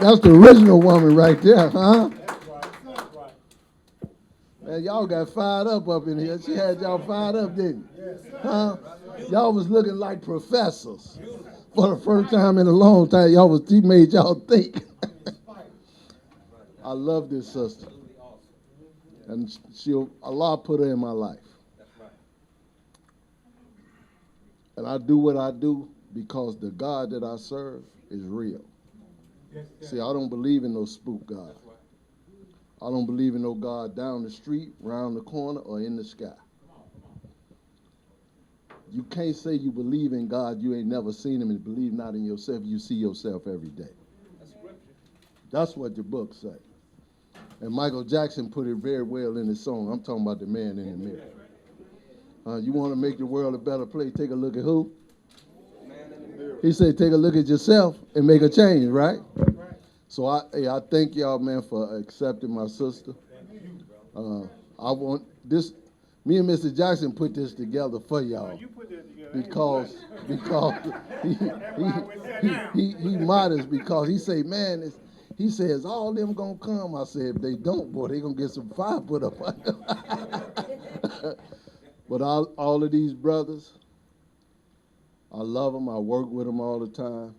That's the original woman right there, huh? Man, y'all got fired up in here. She had y'all fired up, didn't you? Huh? Y'all was looking like professors. For the first time in a long time, she made y'all think. I love this sister. And Allah put her in my life. And I do what I do because the God that I serve is real. See, I don't believe in no spook God. I don't believe in no God down the street, round the corner, or in the sky. You can't say you believe in God, you ain't never seen him, and believe not in yourself, you see yourself every day. That's what the book say. And Michael Jackson put it very well in his song. I'm talking about the man in the mirror. You want to make the world a better place, take a look at who? He said, take a look at yourself and make a change, right? So I thank y'all, man, for accepting my sister. I want this. Me and Mr. Jackson put this together for y'all because he modest because he say, man, he says all them gonna come. I said, if they don't, boy, they gonna get some fire put up on them. But all of these brothers, I love them. I work with them all the time.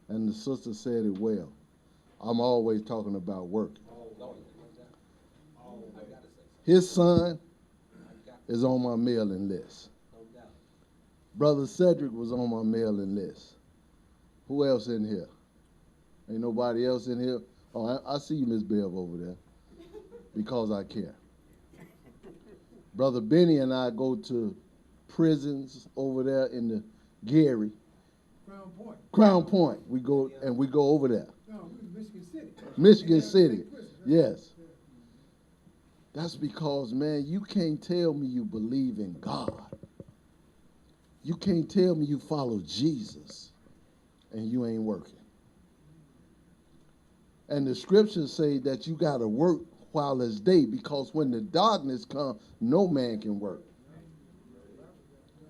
And the sister said it well. I'm always talking about work. His son is on my mailing list. Brother Cedric was on my mailing list. Who else in here? Ain't nobody else in here? Oh, I see you, Miss Bev, over there, because I care. Brother Benny and I go to prisons over there in the Gary. Crown Point. Crown Point. We go over there. No, Michigan City. Michigan City. Yes. That's because, man, you can't tell me you believe in God. You can't tell me you follow Jesus and you ain't working. And the scriptures say that you got to work while it's day, because when the darkness comes, no man can work.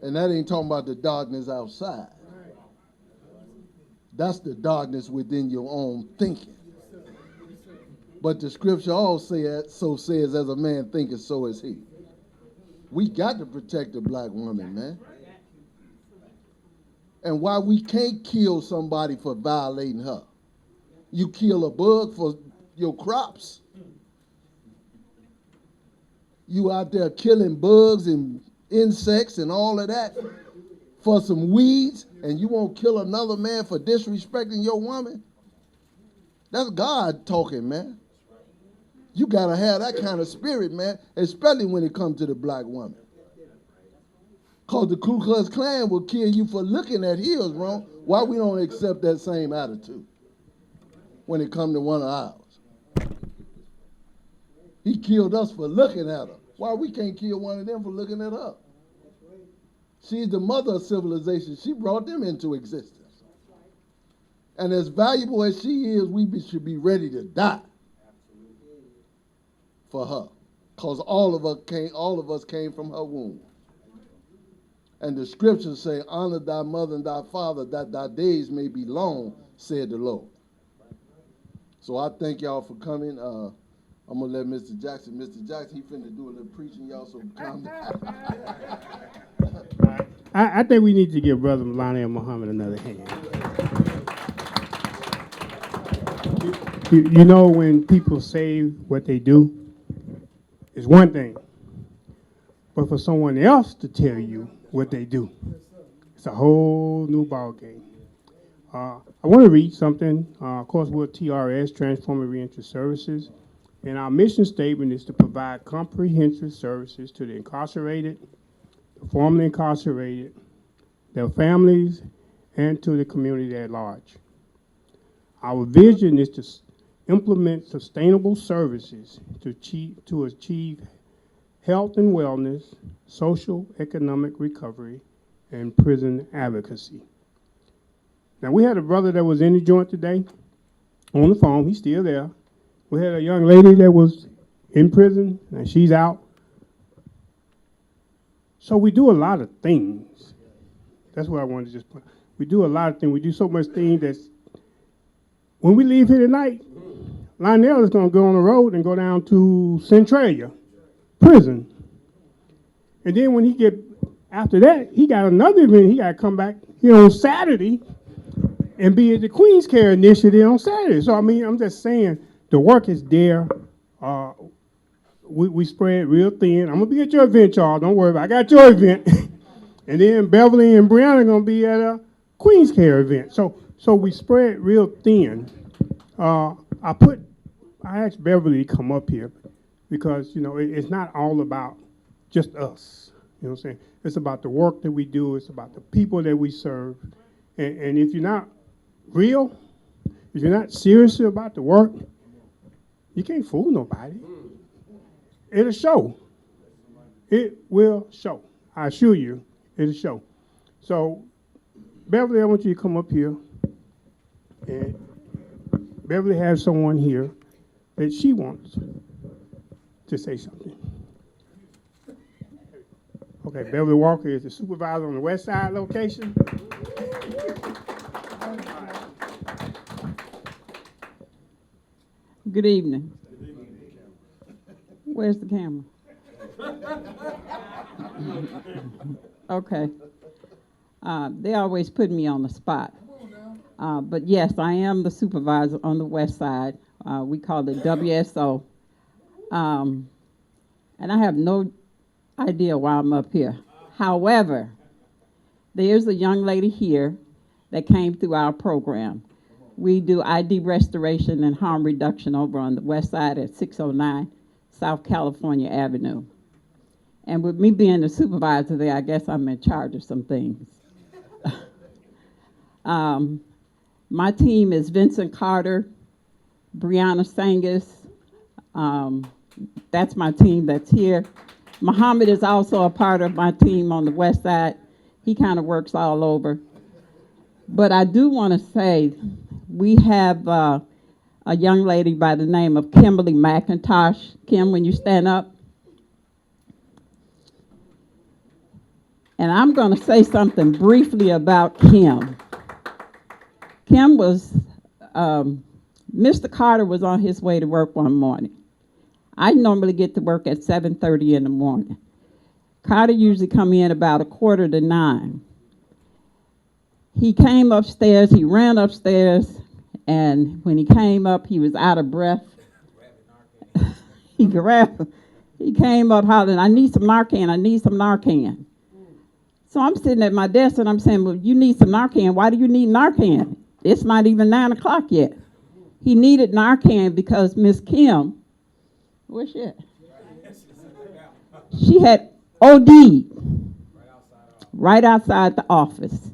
And that ain't talking about the darkness outside. That's the darkness within your own thinking. But the scripture also says, as a man thinketh, so is he. We got to protect the black woman, man. And why we can't kill somebody for violating her. You kill a bug for your crops. You out there killing bugs and insects and all of that for some weeds, and you won't kill another man for disrespecting your woman? That's God talking, man. You got to have that kind of spirit, man, especially when it comes to the black woman. Because the Ku Klux Klan will kill you for looking at heels wrong. Why we don't accept that same attitude when it comes to one of ours? He killed us for looking at her. Why we can't kill one of them for looking at her? She's the mother of civilization. She brought them into existence. And as valuable as she is, should be ready to die for her. Because all of us came from her womb. And the scriptures say, honor thy mother and thy father, that thy days may be long, said the Lord. So I thank y'all for coming. I'm going to let Mr. Jackson, he finna do a little preaching, y'all, so calm down. I think we need to give Brother Lonnie and Muhammad another hand. You know, when people say what they do, it's one thing. But for someone else to tell you what they do, it's a whole new ballgame. I want to read something. Of course, we're TRS, Transforming Reentry Services. And our mission statement is to provide comprehensive services to the incarcerated, the formerly incarcerated, their families, and to the community at large. Our vision is to implement sustainable services to achieve health and wellness, social, economic recovery, and prison advocacy. Now, we had a brother that was in the joint today on the phone. He's still there. We had a young lady that was in prison, and she's out. So we do a lot of things. That's what I wanted to just put. We do a lot of things. We do so much things that when we leave here tonight, Lionel is going to go on the road and go down to Centralia prison. And then when after that, he got another event. He got to come back here on Saturday and be at the Queen's Care Initiative on Saturday. So, I mean, I'm just saying, the work is there. We spread real thin. I'm going to be at your event, y'all. Don't worry about it. I got your event. And then Beverly and Brianna are going to be at a Queen's Care event. So we spread real thin. I asked Beverly to come up here because, you know, it's not all about just us. You know what I'm saying? It's about the work that we do. It's about the people that we serve. And if you're not real, if you're not serious about the work, you can't fool nobody. It'll show. It will show. I assure you, it'll show. So, Beverly, I want you to come up here. And Beverly has someone here that she wants to say something. Okay, Beverly Walker is the supervisor on the West Side location. Good evening. Where's the camera? Okay. They always put me on the spot. But yes, I am the supervisor on the West Side. We call it WSO. And I have no idea why I'm up here. However, there's a young lady here that came through our program. We do ID restoration and harm reduction over on the West Side at 609 South California Avenue. And with me being the supervisor there, I guess I'm in charge of some things. My team is Vincent Carter, Brianna Sangus. That's my team that's here. Muhammad is also a part of my team on the west side. He kind of works all over. But I do want to say we have a young lady by the name of Kimberly McIntosh. Kim, when you stand up. And I'm going to say something briefly about Kim. Kim was, Mr. Carter was on his way to work one morning. I normally get to work at 7:30 in the morning. Carter usually come in about 8:45. He came upstairs, he ran upstairs, and when he came up, he was out of breath. He came up hollering, I need some Narcan, I need some Narcan. So I'm sitting at my desk and I'm saying, well, you need some Narcan. Why do you need Narcan? It's not even 9 o'clock yet. He needed Narcan because Miss Kim, where's she at? She had OD'd right outside the office.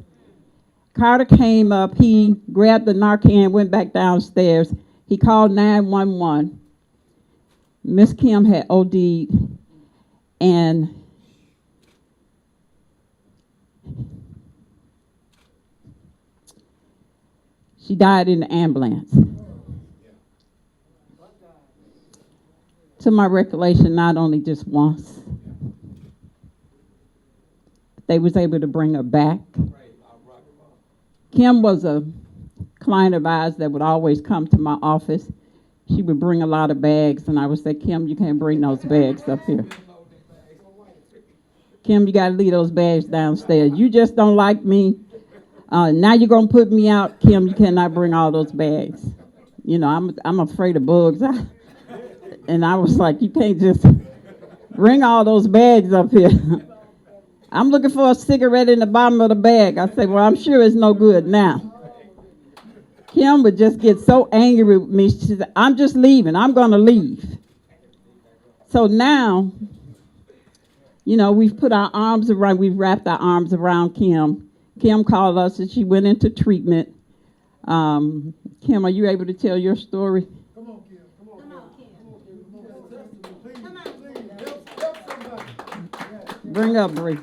Carter came up, he grabbed the Narcan, went back downstairs. He called 911. Miss Kim had OD'd, and she died in the ambulance. To my recollection, not only just once, they was able to bring her back. Kim was a client of ours that would always come to my office. She would bring a lot of bags, and I would say, Kim, you can't bring those bags up here. Kim, you got to leave those bags downstairs. You just don't like me. Now you're going to put me out. Kim, you cannot bring all those bags. You know, I'm afraid of bugs. And I was like, you can't just bring all those bags up here. I'm looking for a cigarette in the bottom of the bag. I say, well, I'm sure it's no good now. Kim would just get so angry with me. She said, I'm just leaving. I'm going to leave. So now, you know, we've wrapped our arms around Kim. Kim called us and she went into treatment. Kim, are you able to tell your story? Come on, Kim. Come on, Kim. Come on. Please, help somebody. Bring up Bree.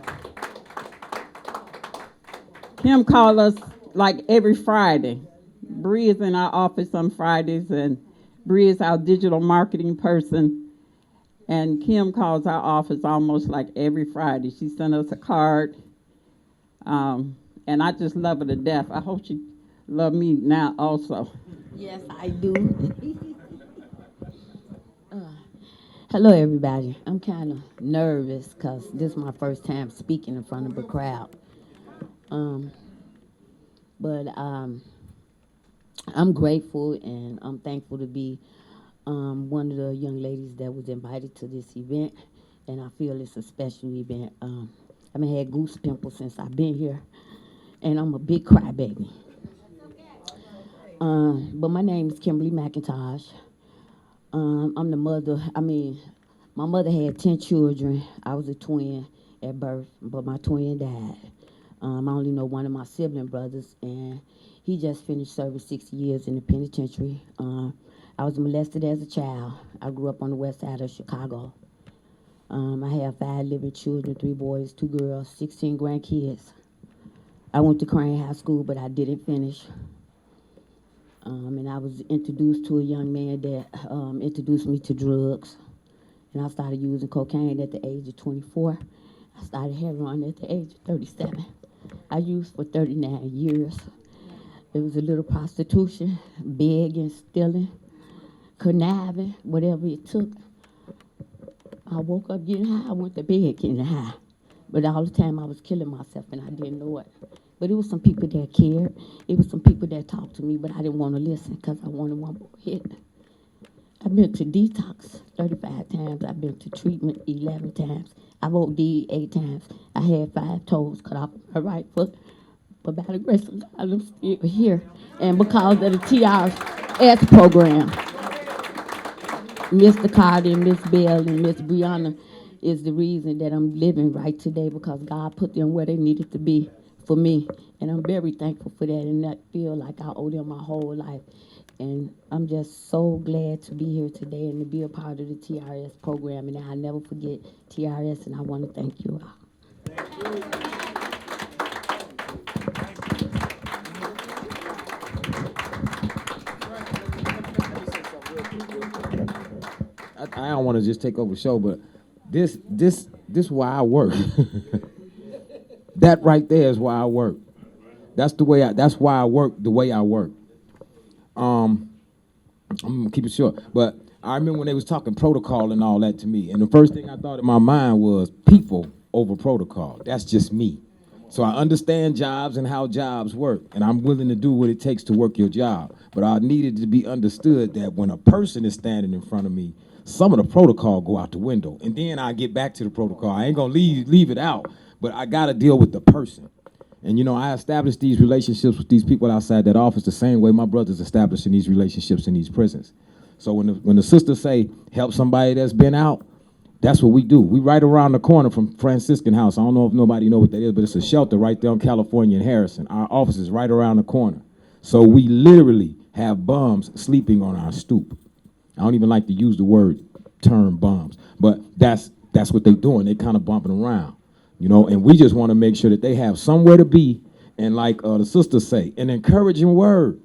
Kim called us like every Friday. Bree is in our office on Fridays, and Bree is our digital marketing person. And Kim calls our office almost like every Friday. She sent us a card, and I just love her to death. I hope she loves me now also. Yes, I do. Hello, everybody. I'm kind of nervous because this is my first time speaking in front of a crowd. But I'm grateful and I'm thankful to be one of the young ladies that was invited to this event, and I feel it's a special event. I've had goose pimples since I've been here, and I'm a big crybaby. But my name is Kimberly McIntosh. I'm the mother. My mother had 10 children. I was a twin at birth, but my twin died. I only know one of my sibling brothers, and he just finished serving 6 years in the penitentiary. I was molested as a child. I grew up on the west side of Chicago. I have 5 living children, 3 boys, 2 girls, 16 grandkids. I went to Crane High School, but I didn't finish. And I was introduced to a young man that introduced me to drugs. And I started using cocaine at the age of 24. I started heroin at the age of 37. I used for 39 years. It was a little prostitution, begging, stealing, conniving, whatever it took. I woke up getting high, I went to bed getting high. But all the time I was killing myself and I didn't know it. But it was some people that cared. It was some people that talked to me, but I didn't want to listen because I wanted one more hit. I've been to detox 35 times. I've been to treatment 11 times. I've OD'd 8 times. I had 5 toes cut off my right foot. But by the grace of God, I'm still here. And because of the TRS program, Mr. Carter and Miss Bell and Miss Brianna is the reason that I'm living right today, because God put them where they needed to be for me. And I'm very thankful for that, and I feel like I owe them my whole life. And I'm just so glad to be here today and to be a part of the TRS program. And I'll never forget TRS, and I want to thank you all. I don't want to just take over the show, but this why I work. That right there is why I work. That's why I work the way I work. I'm gonna keep it short, but I remember when they was talking protocol and all that to me, and the first thing I thought in my mind was people over protocol. That's just me. So I understand jobs and how jobs work, and I'm willing to do what it takes to work your job. But I needed to be understood that when a person is standing in front of me, some of the protocol go out the window, and then I get back to the protocol. I ain't gonna leave it out, but I gotta deal with the person. And, you know, I established these relationships with these people outside that office the same way my brother's establishing these relationships in these prisons. So when the sisters say, help somebody that's been out, that's what we do. We right around the corner from Franciscan House. I don't know if nobody know what that is, but it's a shelter right there on California and Harrison. Our office is right around the corner. So we literally have bums sleeping on our stoop. I don't even like to use the term bums, but that's what they're doing. They kind of bumping around, you know, and we just want to make sure that they have somewhere to be. And like the sisters say, an encouraging word.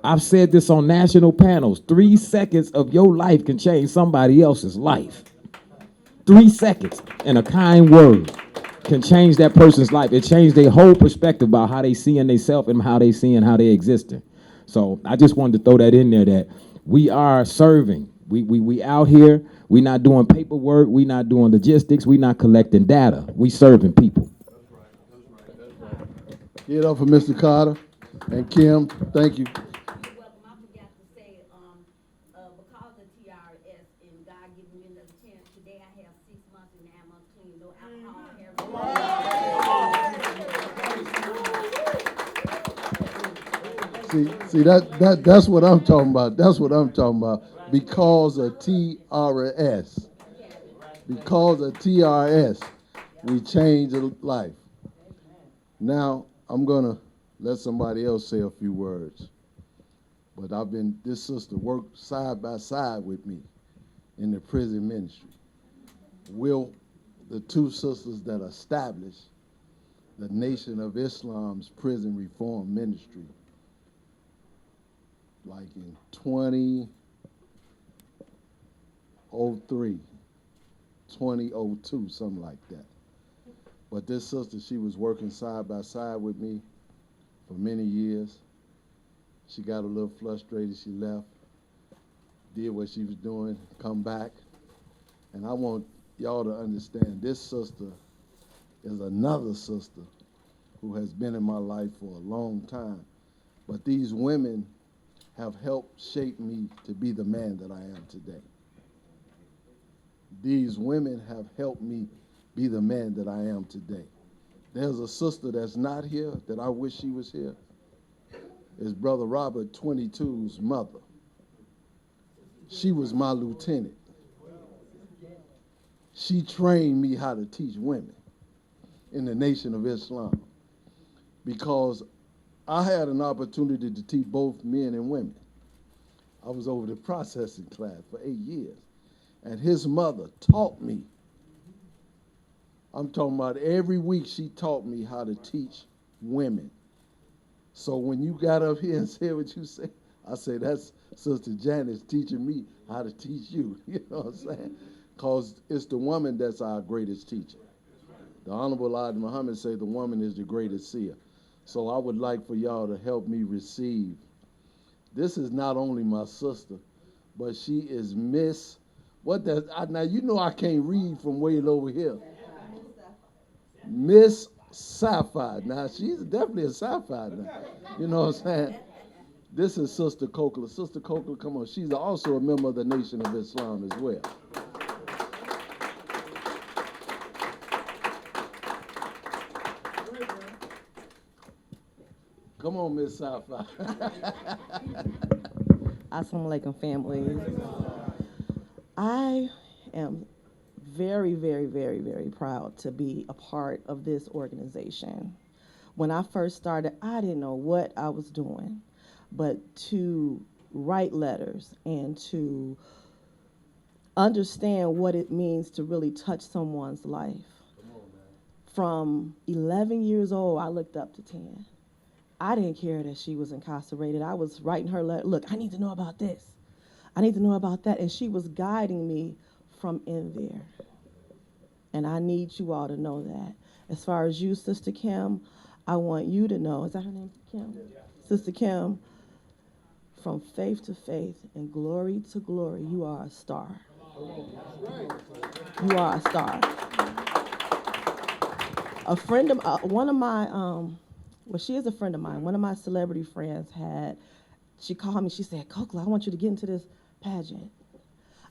I've said this on national panels. 3 seconds of your life can change somebody else's life. 3 seconds and a kind word can change that person's life. It changed their whole perspective about how they see in themselves and how they see and how they existing. So I just wanted to throw that in there, that we are serving. We out here. We not doing paperwork. We not doing logistics. We not collecting data. We serving people. Give it up for Mr. Carter and Kim. Thank you. Welcome. I forgot to say, because of TRS and God giving me another chance, today I have 6 months and 9 months clean, no alcohol, See that's what I'm talking about. That's what I'm talking about. Because of TRS. Because of TRS, we change a life. Now I'm gonna let somebody else say a few words. But this sister worked side by side with me in the prison ministry. We're the 2 sisters that established the Nation of Islam's prison reform ministry, like in 2003, 2002, something like that. But this sister, she was working side by side with me for many years. She got a little frustrated, she left, did what she was doing, come back. And I want y'all to understand, this sister is another sister who has been in my life for a long time. But these women have helped shape me to be the man that I am today. These women have helped me be the man that I am today. There's a sister that's not here that I wish she was here. It's Brother Robert 22's mother. She was my lieutenant. She trained me how to teach women in the Nation of Islam, because I had an opportunity to teach both men and women. I was over the processing class for 8 years, and his mother taught me. I'm talking about every week she taught me how to teach women. So when you got up here and said what you said, I said, that's Sister Janice teaching me how to teach you. You know what I'm saying? Because it's the woman that's our greatest teacher. The Honorable Elijah Muhammad said the woman is the greatest seer. So I would like for y'all to help me receive. This is not only my sister, but she is Miss, now you know I can't read from way over here. Miss Sapphire. Now she's definitely a Sapphire now. You know what I'm saying? This is Sister Cochler. Sister Cochler, come on. She's also a member of the Nation of Islam as well. Come on, Miss Sapphire. Assalamu alaikum, family. I am very, very, very, very proud to be a part of this organization. When I first started, I didn't know what I was doing, but to write letters and to understand what it means to really touch someone's life. From 11 years old, I looked up to 10. I didn't care that she was incarcerated. I was writing her letter, look, I need to know about this. I need to know about that. And she was guiding me from in there. And I need you all to know that. As far as you, Sister Kim, I want you to know, is that her name, Kim? Yeah. Sister Kim, from faith to faith and glory to glory, you are a star. You are a star. A friend of, one of my, well, she is a friend of mine. One of my celebrity friends she called me, she said, Kokla, I want you to get into this pageant.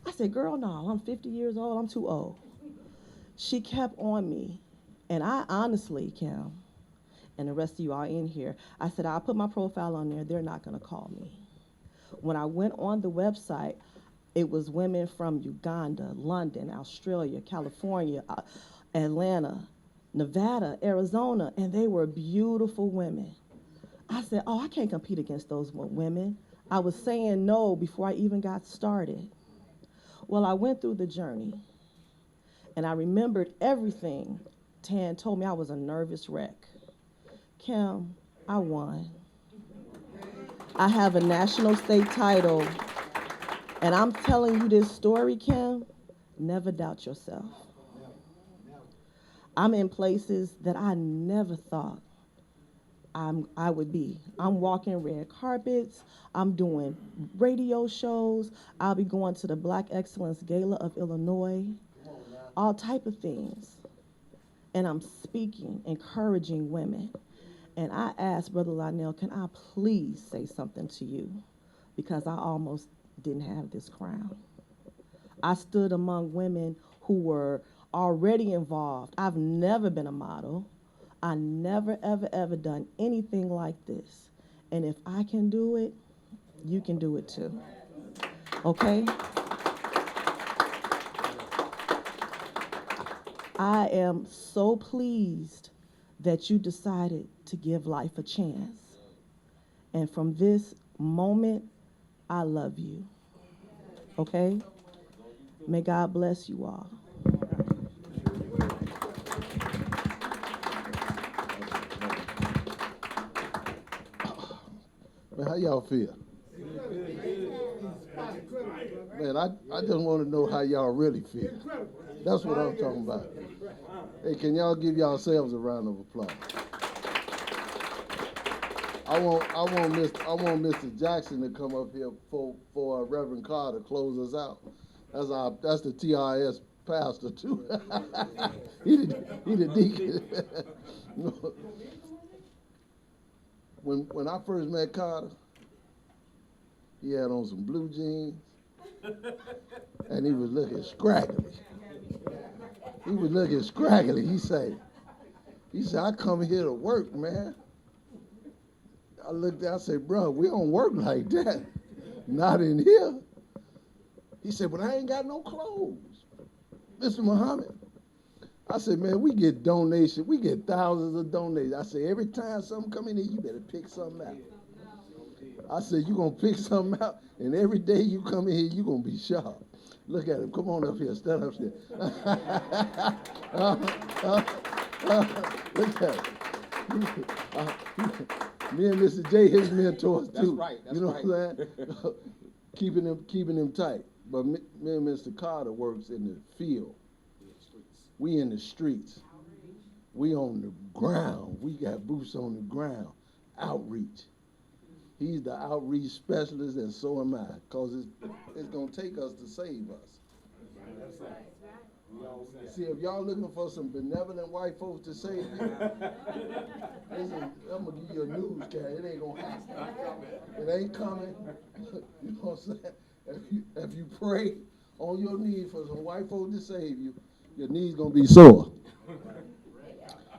I said, girl, no, I'm 50 years old, I'm too old. She kept on me, and I honestly, Kim, and the rest of you are in here, I said, I'll put my profile on there, they're not gonna call me. When I went on the website, it was women from Uganda, London, Australia, California, Atlanta, Nevada, Arizona, and they were beautiful women. I said, oh, I can't compete against those women. I was saying no before I even got started. Well, I went through the journey, and I remembered everything Tan told me. I was a nervous wreck. Kim, I won. I have a national state title, and I'm telling you this story, Kim, never doubt yourself. I'm in places that I never thought I would be. I'm walking red carpets. I'm doing radio shows. I'll be going to the Black Excellence Gala of Illinois, all type of things. And I'm speaking, encouraging women. And I asked Brother Lionel, can I please say something to you? Because I almost didn't have this crown. I stood among women who were already involved. I've never been a model. I never, ever, ever done anything like this. And if I can do it, you can do it too. Okay? I am so pleased that you decided to give life a chance. And from this moment, I love you. Okay? May God bless you all. Man, how y'all feel? Man, I just want to know how y'all really feel. That's what I'm talking about. Hey, can y'all give yourselves a round of applause? I want Mr. Jackson to come up here for Reverend Carter to close us out. That's the TRS pastor too. he the deacon. When I first met Carter, he had on some blue jeans, and he was looking scraggly. He said, I come here to work, man. I looked at, I said, bro, we don't work like that. Not in here. He said, but I ain't got no clothes. Mr. Muhammad. I said, man, we get donations. We get thousands of donations. I said, every time something come in here, you better pick something out. I said, you're going to pick something out, and every day you come in here, you're going to be sharp. Look at him. Come on up here. Stand up here. Look at him. Me and Mr. J, his mentors, too. That's right. You know what I'm saying? keeping him tight. But me and Mr. Carter works in the field. We in the streets. We on the ground. We got boots on the ground. Outreach. He's the outreach specialist, and so am I, because it's going to take us to save us. See, if y'all looking for some benevolent white folks to save you, listen, I'm going to give you a newscast. It ain't going to happen. It ain't coming. You know what I'm saying? If you pray on your knees for some white folks to save you, your knees going to be sore.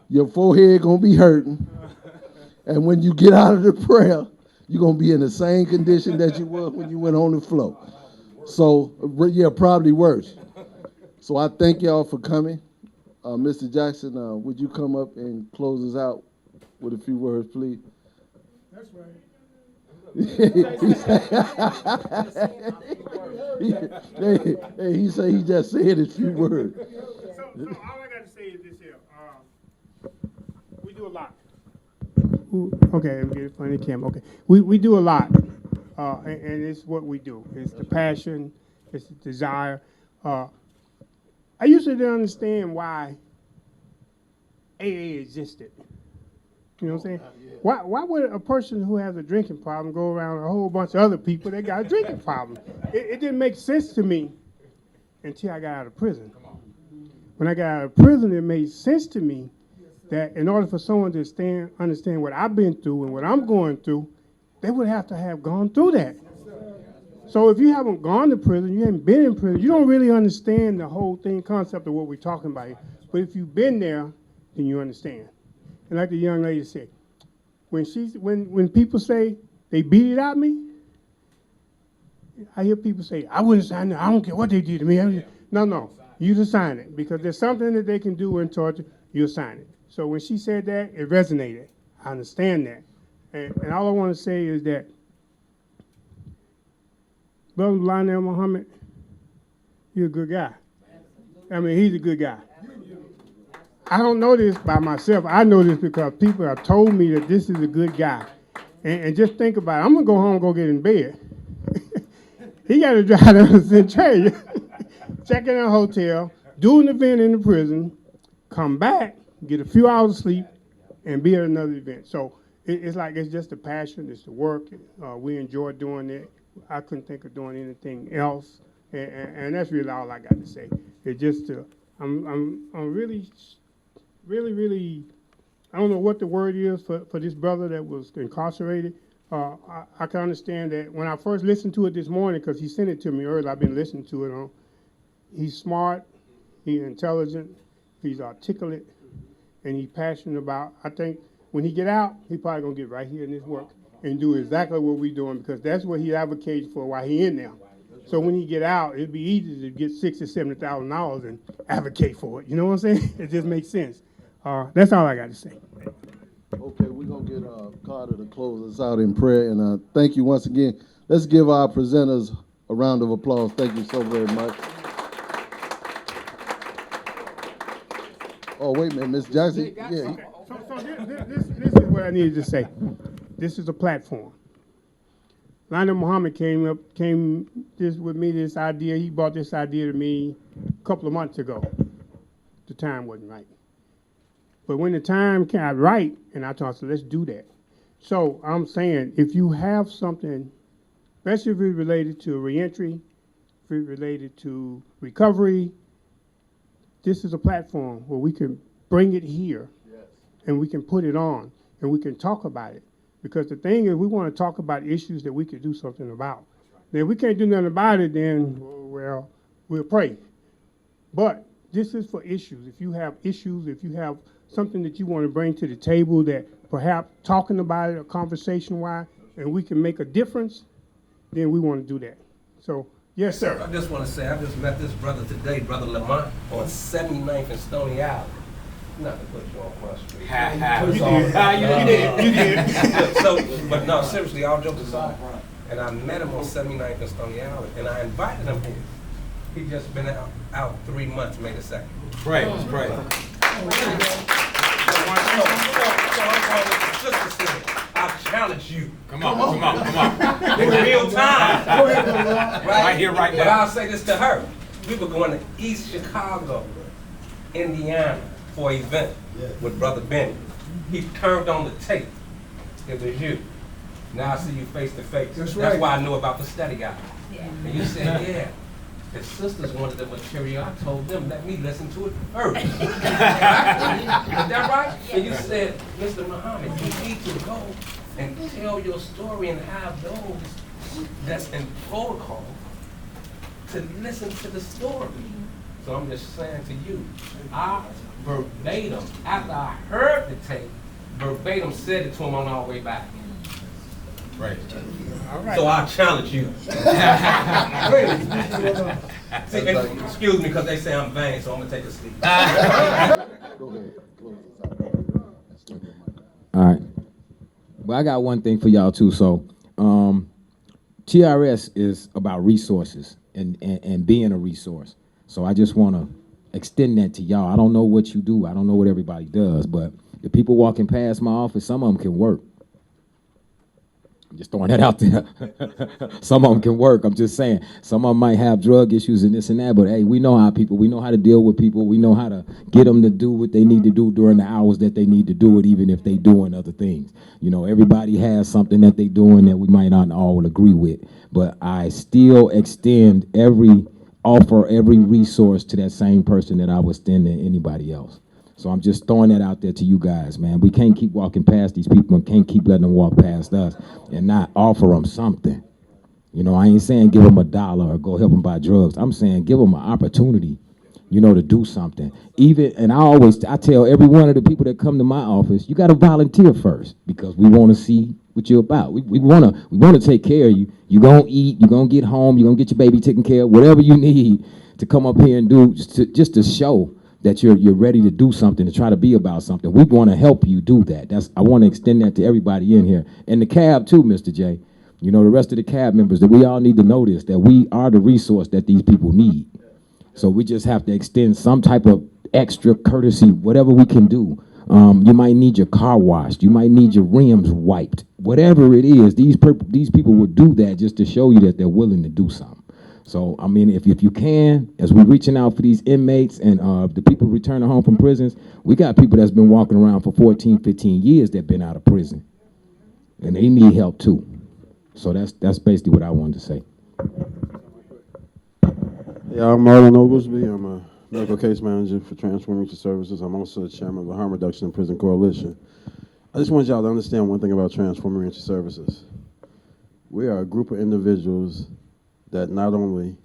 Your forehead going to be hurting. And when you get out of the prayer, you're going to be in the same condition that you were when you went on the floor. So, yeah, probably worse. So I thank y'all for coming. Mr. Jackson, would you come up and close us out with a few words, please? That's right. He said he just said a few words. So all I got to say is this here. We do a lot. Okay, let me get it from the camera. Okay, we do a lot, and it's what we do. It's the passion, it's the desire. I used to didn't understand why AA existed. You know what I'm saying? Why would a person who has a drinking problem go around a whole bunch of other people that got a drinking problem? It didn't make sense to me until I got out of prison. When I got out of prison, it made sense to me that in order for someone to understand what I've been through and what I'm going through, they would have to have gone through that. So if you haven't gone to prison, you haven't been in prison, you don't really understand the whole concept of what we're talking about here. But if you've been there, then you understand. And like the young lady said, when people say they beat it out of me, I hear people say, I wouldn't sign it. I don't care what they did to me. No, you just sign it. Because there's something that they can do in torture, you'll sign it. So when she said that, it resonated. I understand that. And all I want to say is that Brother Lionel Muhammad, he's a good guy. I mean, he's a good guy. I don't know this by myself. I know this because people have told me that this is a good guy. And just think about it. I'm going to go home and go get in bed. He got to drive down to Centralia, check in a hotel, do an event in the prison, come back, get a few hours of sleep, and be at another event. So it's like it's just a passion. It's the work. We enjoy doing it. I couldn't think of doing anything else. And that's really all I got to say. It's just I'm really, I don't know what the word is for this brother that was incarcerated. I can understand that when I first listened to it this morning, because he sent it to me earlier, I've been listening to it. He's smart, he's intelligent, he's articulate, and he's passionate about. I think when he get out, he probably gonna get right here in this work and do exactly what we're doing, because that's what he advocates for while he in there. So when he get out, it'd be easy to get $60,000 to $70,000 and advocate for it. You know what I'm saying? It just makes sense. That's all I got to say. Okay, we're going to get Carter to close us out in prayer. And thank you once again. Let's give our presenters a round of applause. Thank you so very much. Oh, wait a minute, Ms. Jackson. Yeah. So this is what I needed to say. This is a platform. Lionel Muhammad came with me this idea. He brought this idea to me a couple of months ago. The time wasn't right. But when the time got right, and I thought, so let's do that. So I'm saying, if you have something, especially if it's related to reentry, if it's related to recovery, this is a platform where we can bring it here, and we can put it on, and we can talk about it. Because the thing is, we want to talk about issues that we could do something about. Then if we can't do nothing about it, then, well, we'll pray. But this is for issues. If you have issues, if you have something that you want to bring to the table that perhaps talking about it or conversation-wise, and we can make a difference, then we want to do that. So, yes, sir. I just want to say, I just met this brother today, Brother Lamont, on 79th and Stony Island. Not to put you on Front Street. You did. So, but no, seriously, all jokes aside, and I met him on 79th and Stony Island, and I invited him here. He just been out 3 months, May the 2nd. Pray. I challenge you. Come on. In real time. Right here, right now. But I'll say this to her. We were going to East Chicago, Indiana, for an event with Brother Benny. He turned on the tape. It was you. Now I see you face to face. That's why I knew about the study guide. And you said, yeah. His sisters wanted the material. I told them, let me listen to it first. Is that right? And you said, Mr. Muhammad, you need to go and tell your story and have those that's in protocol to listen to the story. So I'm just saying to you, I verbatim, after I heard the tape, verbatim said it to him on our way back. Right. All right. So I challenge you. See, excuse me, because they say I'm vain, so I'm gonna take a seat. Go ahead. Close this out. All right. Well, I got one thing for y'all too. So, TRS is about resources and being a resource. So I just want to extend that to y'all. I don't know what you do. I don't know what everybody does, but the people walking past my office, some of them can work. I'm just throwing that out there. Some of them can work. I'm just saying. Some of them might have drug issues and this and that, but hey, we know how people, we know how to deal with people. We know how to get them to do what they need to do during the hours that they need to do it, even if they doing other things. You know, everybody has something that they doing that we might not all agree with, but I still extend offer every resource to that same person that I would extend to anybody else. So I'm just throwing that out there to you guys, man. We can't keep walking past these people and can't keep letting them walk past us and not offer them something. You know, I ain't saying give them $1 or go help them buy drugs. I'm saying give them an opportunity, you know, to do something. And I tell every one of the people that come to my office, you got to volunteer first because we want to see what you're about. We want to take care of you. You're going to eat, you're going to get home, you're going to get your baby taken care of, whatever you need to come up here and do just to show that you're ready to do something, to try to be about something. We want to help you do that. I want to extend that to everybody in here. And the cab too, Mr. J. You know, the rest of the cab members, that we all need to know this, that we are the resource that these people need. So we just have to extend some type of extra courtesy, whatever we can do. You might need your car washed. You might need your rims wiped. Whatever it is, these people will do that just to show you that they're willing to do something. So, I mean, if you can, as we're reaching out for these inmates and the people returning home from prisons, we got people that's been walking around for 14, 15 years that been out of prison. And they need help too. So that's basically what I wanted to say. Yeah, I'm Marlon Oglesby. I'm a medical case manager for Transforming Reentry Services. I'm also the chairman of the Harm Reduction in Prison Coalition. I just want y'all to understand one thing about Transforming Reentry Services. We are a group of individuals that not only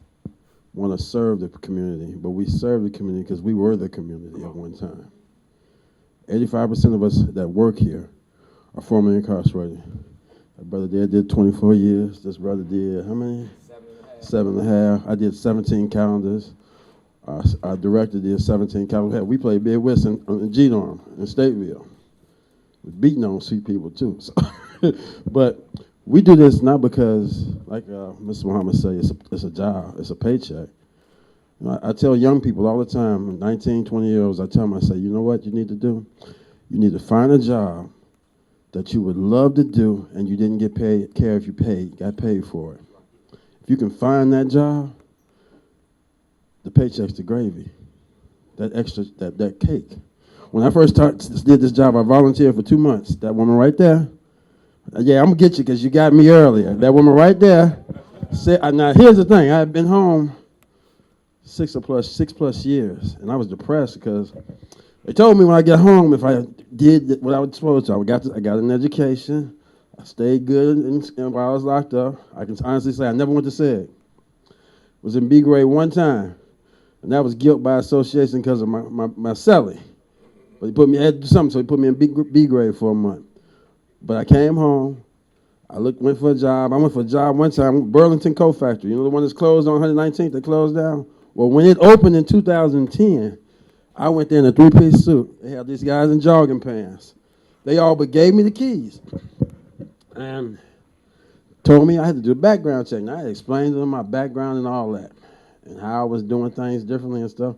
want to serve the community, but we serve the community because we were the community at one time. 85% of us that work here are formerly incarcerated. My brother there did 24 years. This brother did how many? 7.5. I did 17 calendars. Our director did 17 calendars. We played Big West in G-Norm in Stateville. We're beating on sweet people too. So but we do this not because, like Mr. Muhammad said, it's a job, it's a paycheck. You know, I tell young people all the time, 19, 20-year-olds, I tell them, I say, you know what you need to do? You need to find a job that you would love to do and you didn't get paid, care if you got paid for it. If you can find that job, the paycheck's the gravy, that extra, that cake. When I first did this job, I volunteered for 2 months. That woman right there, yeah, I'm gonna get you because you got me earlier. That woman right there said, now here's the thing, I've been home 6+ years, and I was depressed because they told me when I get home, if I did what I was supposed to, I got an education, I stayed good and while I was locked up. I can honestly say I never went to SEG. Was in B grade one time, and that was guilt by association because of my cellie. But I had to do something, so he put me in B grade for a month. But I came home, went for a job. I went for a job one time, Burlington Coat Factory. You know the one that's closed on 119th, they closed down? Well, when it opened in 2010, I went there in a 3-piece suit. They had these guys in jogging pants. They all but gave me the keys and told me I had to do a background check. And I had explained to them my background and all that and how I was doing things differently and stuff.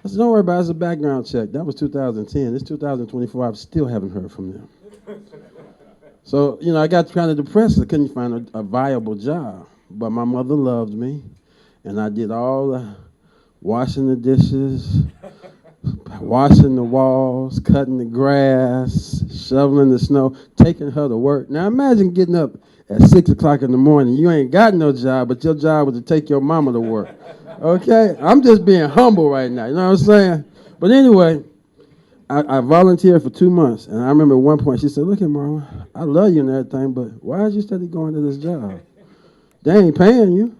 I said, don't worry about it, it's a background check. That was 2010. It's 2024. I still haven't heard from them. So, you know, I got kind of depressed. I couldn't find a viable job. But my mother loved me, and I did all the washing the dishes, washing the walls, cutting the grass, shoveling the snow, taking her to work. Now imagine getting up at 6 o'clock in the morning. You ain't got no job, but your job was to take your mama to work. Okay? I'm just being humble right now. You know what I'm saying? But anyway, I volunteered for 2 months, and I remember at one point she said, look at Marlon, I love you and everything, but why is you steady going to this job? They ain't paying you.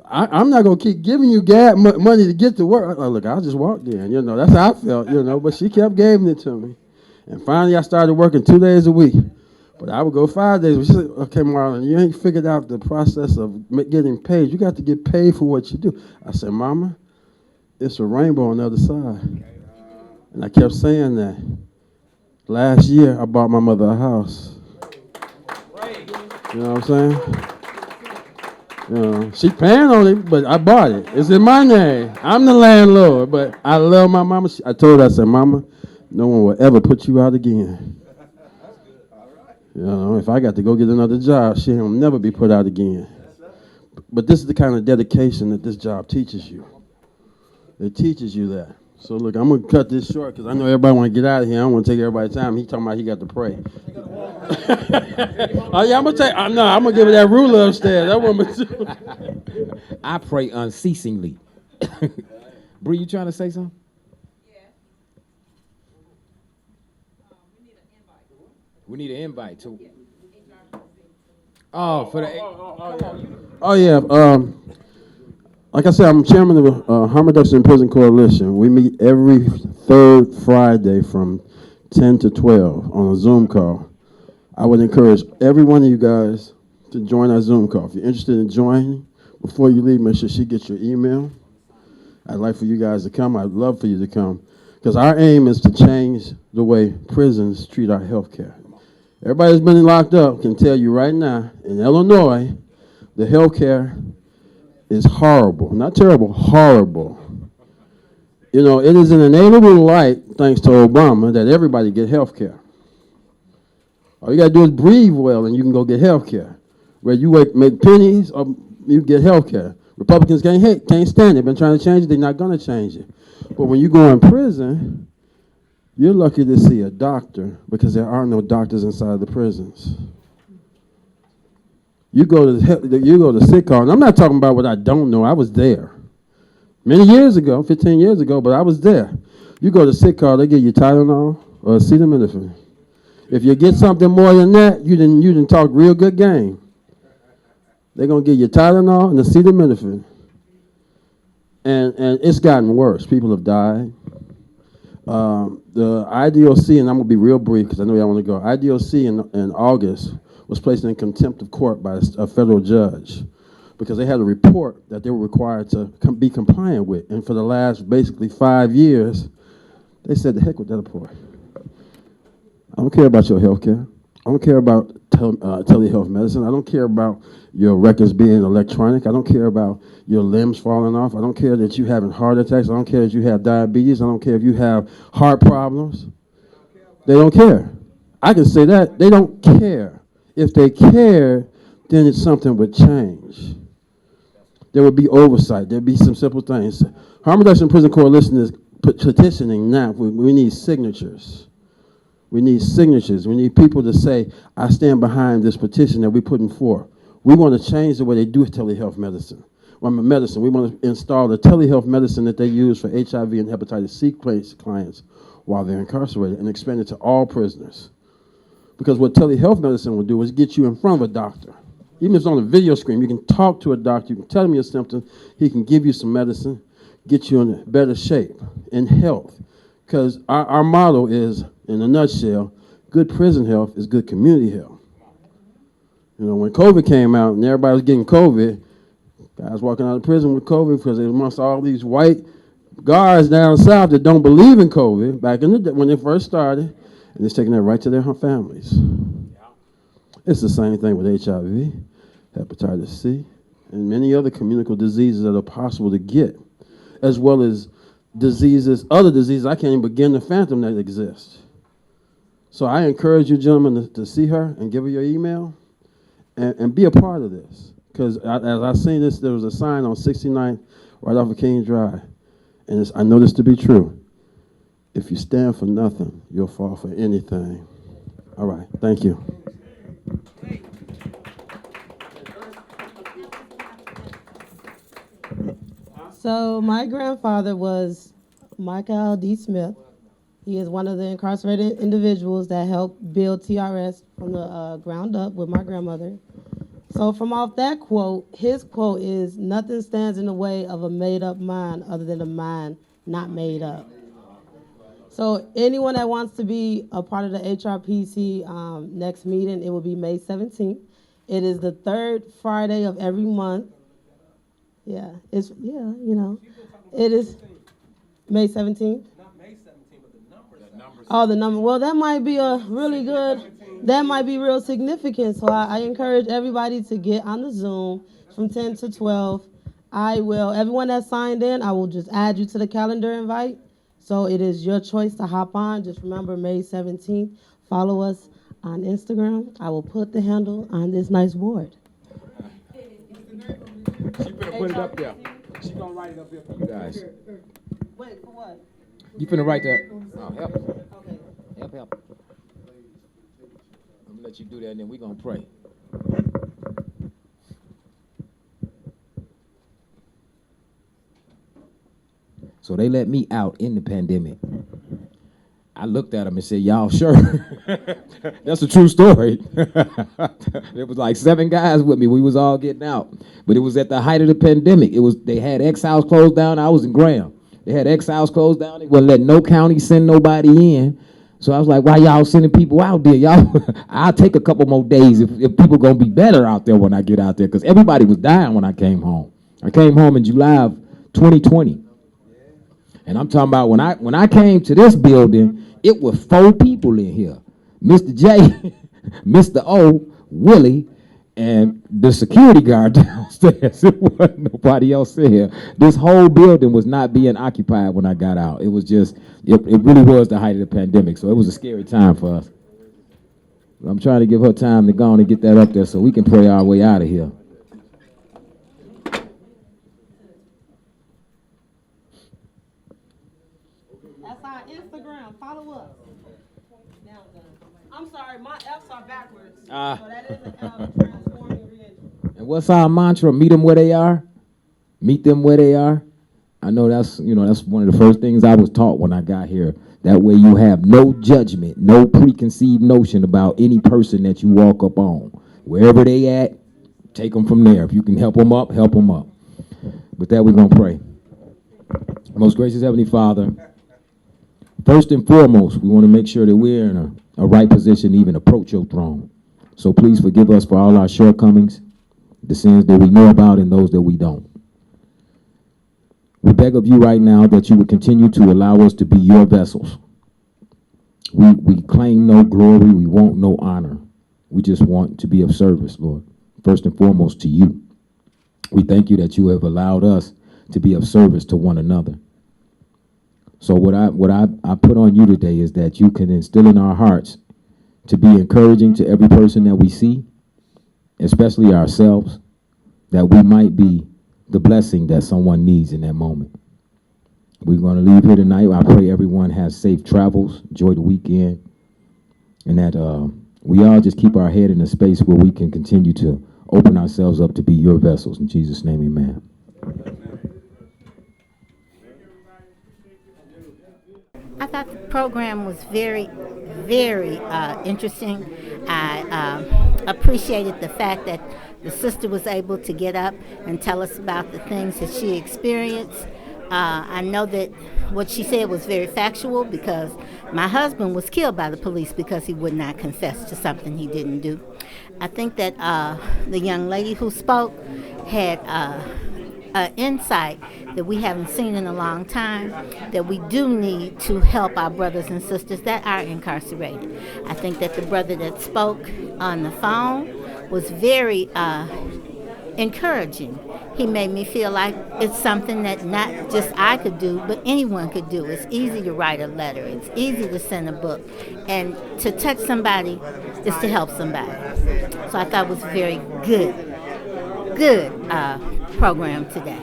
I'm not going to keep giving you money to get to work. Look, I'll just walk there. You know, that's how I felt, you know, but she kept giving it to me. And finally, I started working 2 days a week But I would go 5 days. She said, okay, Marlon, you ain't figured out the process of getting paid. You got to get paid for what you do. I said, Mama, it's a rainbow on the other side. And I kept saying that. Last year, I bought my mother a house. You know what I'm saying? You know, she paying on it, but I bought it. It's in my name. I'm the landlord, but I love my mama. I told her, I said, Mama, no one will ever put you out again. You know, if I got to go get another job, she will never be put out again. But this is the kind of dedication that this job teaches you. It teaches you that. So look, I'm gonna cut this short because I know everybody want to get out of here. I don't want to take everybody's time. He talking about he got to pray. Oh yeah, I'm gonna give it that ruler upstairs. That woman too. I pray unceasingly. Bree, you trying to say something? We need an invite too. Oh, for the. Oh yeah. Like I said, I'm chairman of the Harm Reduction in Prison Coalition. We meet every third Friday from 10 to 12 on a Zoom call. I would encourage every one of you guys to join our Zoom call. If you're interested in joining, before you leave, make sure she gets your email. I'd like for you guys to come. I'd love for you to come. Because our aim is to change the way prisons treat our health care. Everybody that's been locked up can tell you right now, in Illinois, the health care is horrible. Not terrible, horrible. You know, it is an inalienable right, thanks to Obama, that everybody get health care. All you got to do is breathe well and you can go get health care. Where you make pennies or you get health care. Republicans can't stand it. Been trying to change it. They're not going to change it. But when you go in prison, you're lucky to see a doctor because there are no doctors inside the prisons. You go to sick call, and I'm not talking about what I don't know. I was there many years ago, 15 years ago, but I was there. You go to sick call, they give you Tylenol or acetaminophen. If you get something more than that, you didn't talk real good game. They're gonna give you Tylenol and acetaminophen, and it's gotten worse. People have died. The IDOC, and I'm gonna be real brief because I know y'all want to go. IDOC in August was placed in contempt of court by a federal judge because they had a report that they were required to be compliant with. And for the last basically 5 years, they said, the heck with that report. I don't care about your health care. I don't care about telehealth medicine. I don't care about your records being electronic. I don't care about your limbs falling off. I don't care that you having heart attacks. I don't care that you have diabetes. I don't care if you have heart problems. They don't care. I can say that. They don't care. If they cared, then it's something would change. There would be oversight. There'd be some simple things. Harm Reduction in Prison Coalition is petitioning now. We need signatures. We need signatures. We need people to say, I stand behind this petition that we're putting forth. We want to change the way they do telehealth medicine. We want to install the telehealth medicine that they use for HIV and hepatitis C clients while they're incarcerated and expand it to all prisoners. Because what telehealth medicine will do is get you in front of a doctor. Even if it's on a video screen, you can talk to a doctor, you can tell him your symptoms, he can give you some medicine, get you in better shape, in health. Because our motto is, in a nutshell, good prison health is good community health. You know, when COVID came out and everybody was getting COVID, guys walking out of prison with COVID because they amongst all these white guards down south that don't believe in COVID back in the day when they first started, and it's taking that right to their families. It's the same thing with HIV, hepatitis C, and many other communicable diseases that are possible to get, as well as other diseases I can't even begin to fathom that exist. So I encourage you gentlemen to see her and give her your email and be a part of this. Because as I seen this, there was a sign on 69th right off of King Drive, and I know this to be true. If you stand for nothing, you'll fall for anything. All right, thank you. So my grandfather was Michael D. Smith. He is one of the incarcerated individuals that helped build TRS from the ground up with my grandmother. So from off that quote, his quote is, nothing stands in the way of a made-up mind other than a mind not made up. So anyone that wants to be a part of the HRPC next meeting, it will be May 17th. It is the third Friday of every month. Yeah, it is May 17th. Oh, the number. Well, that might be that might be real significant. So I encourage everybody to get on the Zoom from 10 to 12. Everyone that signed in, I will just add you to the calendar invite. So it is your choice to hop on. Just remember May 17th. Follow us on Instagram. I will put the handle on this nice board. She finna put it up there. She gonna write it up there for you guys. Wait, for what? You finna write that. Oh, help. Okay. Help. I'm gonna let you do that, and then we gonna pray. So they let me out in the pandemic. I looked at them and said, y'all sure? That's a true story. There was like 7 guys with me. We was all getting out. But it was at the height of the pandemic. They had X-House closed down. I was in Graham. They had X-House closed down. They wouldn't let no county send nobody in. So I was like, why y'all sending people out there? Y'all, I'll take a couple more days if people gonna be better out there when I get out there. Because everybody was dying when I came home. I came home in July of 2020. And I'm talking about when I came to this building, it was 4 people in here. Mr. J, Mr. O, Willie, and the security guard downstairs. It wasn't nobody else in here. This whole building was not being occupied when I got out. It was just, it really was the height of the pandemic. So it was a scary time for us. I'm trying to give her time to go on and get that up there so we can pray our way out of here. That's our Instagram. Follow us. I'm sorry, my F's are backwards. So that is transforming reentry. And what's our mantra? Meet them where they are. Meet them where they are. I know that's one of the first things I was taught when I got here. That way you have no judgment, no preconceived notion about any person that you walk up on. Wherever they at, take them from there. If you can help them up, help them up. With that, we're going to pray. Most gracious Heavenly Father, first and foremost, we want to make sure that we're in a right position to even approach your throne. So please forgive us for all our shortcomings, the sins that we know about and those that we don't. We beg of you right now that you would continue to allow us to be your vessels. We claim no glory. We want no honor. We just want to be of service, Lord, first and foremost to you. We thank you that you have allowed us to be of service to one another. So what I put on you today is that you can instill in our hearts to be encouraging to every person that we see, especially ourselves, that we might be the blessing that someone needs in that moment. We're going to leave here tonight. I pray everyone has safe travels, enjoy the weekend, and that we all just keep our head in a space where we can continue to open ourselves up to be your vessels. In Jesus' name, amen. I thought the program was very, very interesting. I appreciated the fact that the sister was able to get up and tell us about the things that she experienced. I know that what she said was very factual because my husband was killed by the police because he would not confess to something he didn't do. I think that the young lady who spoke had insight that we haven't seen in a long time, that we do need to help our brothers and sisters that are incarcerated. I think that the brother that spoke on the phone was very encouraging. He made me feel like it's something that not just I could do, but anyone could do. It's easy to write a letter. It's easy to send a book. And to touch somebody is to help somebody. So I thought it was a very good program today.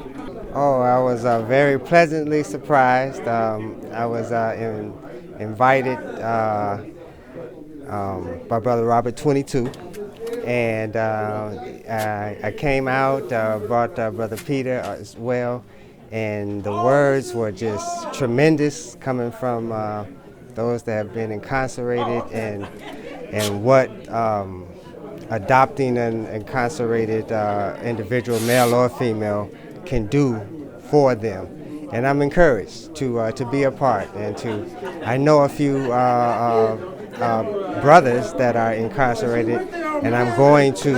Oh, I was very pleasantly surprised. I was invited by Brother Robert 22, and I came out, brought Brother Peter as well, and the words were just tremendous coming from those that have been incarcerated, and what adopting an incarcerated individual, male or female, can do for them. and I'm encouraged to be a part and I know a few brothers that are incarcerated, and I'm going to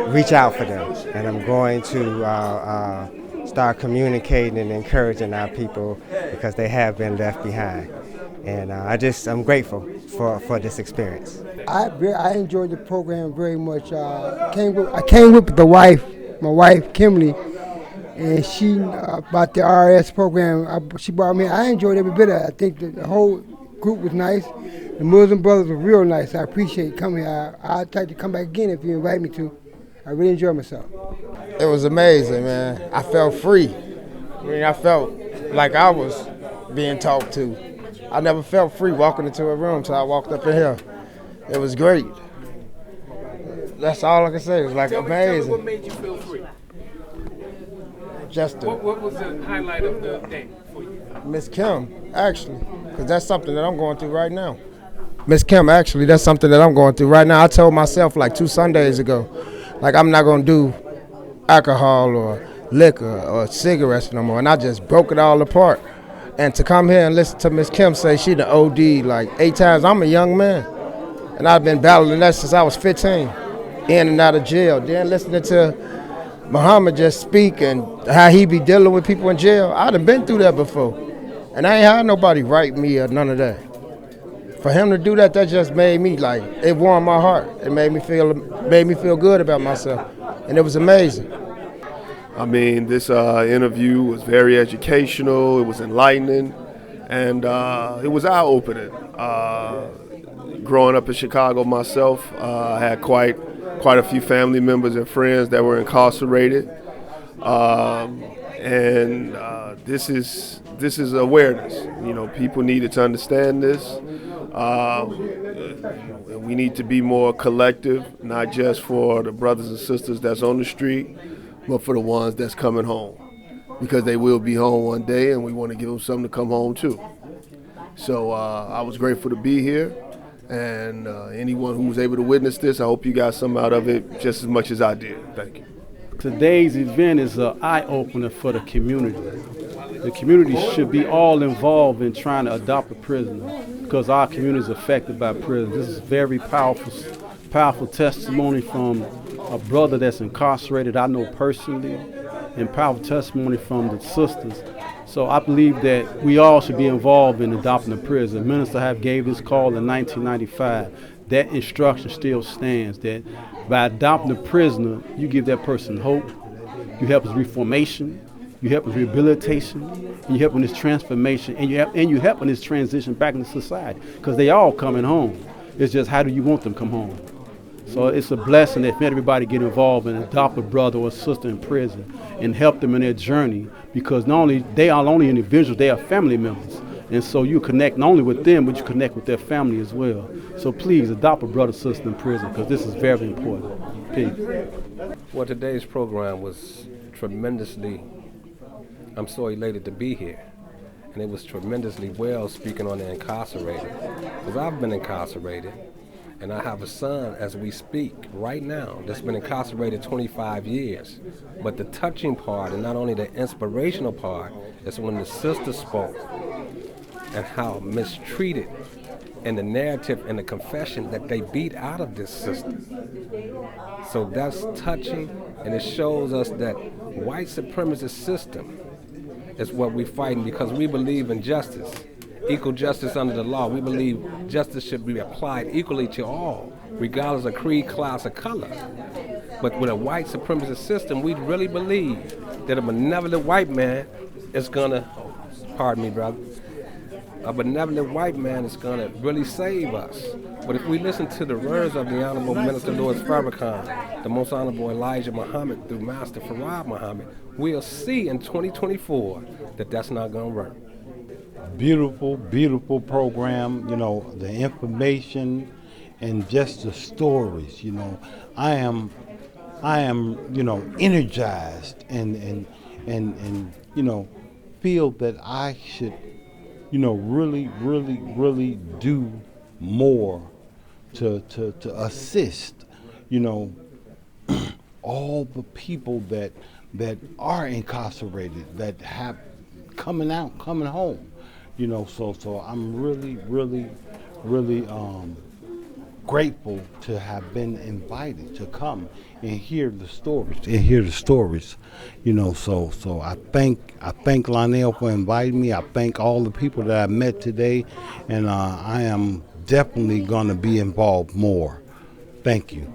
reach out for them, and I'm going to start communicating and encouraging our people because they have been left behind. And I'm grateful for this experience. I enjoyed the program very much. I came with my wife Kimberly, and she about the RS program. She brought me. I enjoyed every bit of it. I think the whole group was nice. The Muslim brothers were real nice. I appreciate coming. I'd like to come back again if you invite me to. I really enjoyed myself. It was amazing, man. I felt free. I felt like I was being talked to. I never felt free walking into a room till I walked up in here. It was great. That's all I can say. It was like amazing. What made you feel free? What was the highlight of the day for you? Miss Kim, actually, because that's something that I'm going through right now. Miss Kim, actually, that's something that I'm going through right now. I told myself like 2 Sundays ago, like I'm not going to do alcohol or liquor or cigarettes no more, and I just broke it all apart. And to come here and listen to Miss Kim say she the OD like 8 times, I'm a young man, and I've been battling that since I was 15, in and out of jail. Then listening to Muhammad just speak and how he be dealing with people in jail, I done been through that before, and I ain't had nobody write me or none of that. For him to do that, that just made me like, it warmed my heart. It made me feel good about myself, and it was amazing. I mean, this interview was very educational, it was enlightening, and it was eye-opening. Growing up in Chicago myself, I had quite a few family members and friends that were incarcerated, and this is awareness. You know, people needed to understand this. We need to be more collective, not just for the brothers and sisters that's on the street, but for the ones that's coming home, because they will be home one day, and we want to give them something to come home to. So I was grateful to be here, and anyone who was able to witness this, I hope you got something out of it just as much as I did. Thank you. Today's event is an eye-opener for the community. The community should be all involved in trying to adopt a prisoner, because our community is affected by prison. This is very powerful testimony from a brother that's incarcerated, I know personally, and powerful testimony from the sisters. So I believe that we all should be involved in adopting a prison. Minister have gave this call in 1995. That instruction still stands, that by adopting a prisoner, you give that person hope, you help his reformation, you help his rehabilitation, and you help in his transformation, and you help in his transition back into society, because they all coming home. It's just how do you want them to come home? So it's a blessing if everybody get involved and adopt a brother or a sister in prison and help them in their journey, because not only they are only individuals, they are family members. And so you connect not only with them, but you connect with their family as well. So please adopt a brother or sister in prison, because this is very important. Peace. Well, today's program was tremendously, I'm so elated to be here. And it was tremendously well speaking on the incarcerated. Because I've been incarcerated. And I have a son, as we speak right now, that's been incarcerated 25 years. But the touching part, and not only the inspirational part, is when the sister spoke and how mistreated and the narrative and the confession that they beat out of this system. So that's touching, and it shows us that white supremacist system is what we're fighting, because we believe in justice. Equal justice under the law. We believe justice should be applied equally to all, regardless of creed, class, or color. But with a white supremacist system, we really believe that a benevolent white man is gonna, pardon me, brother, a benevolent white man is gonna really save us. But if we listen to the words of the Honorable Minister Louis Farrakhan, the Most Honorable Elijah Muhammad through Master Farad Muhammad, we'll see in 2024 that that's not gonna work. Beautiful, beautiful program, you know, the information and just the stories, you know. I am, you know, energized and you know, feel that I should, you know, really do more to assist, you know, all the people that are incarcerated, that have coming home. You know, so I'm really, really, really grateful to have been invited to come and hear the stories. You know, so I thank Lionel for inviting me. I thank all the people that I met today, and I am definitely going to be involved more. Thank you.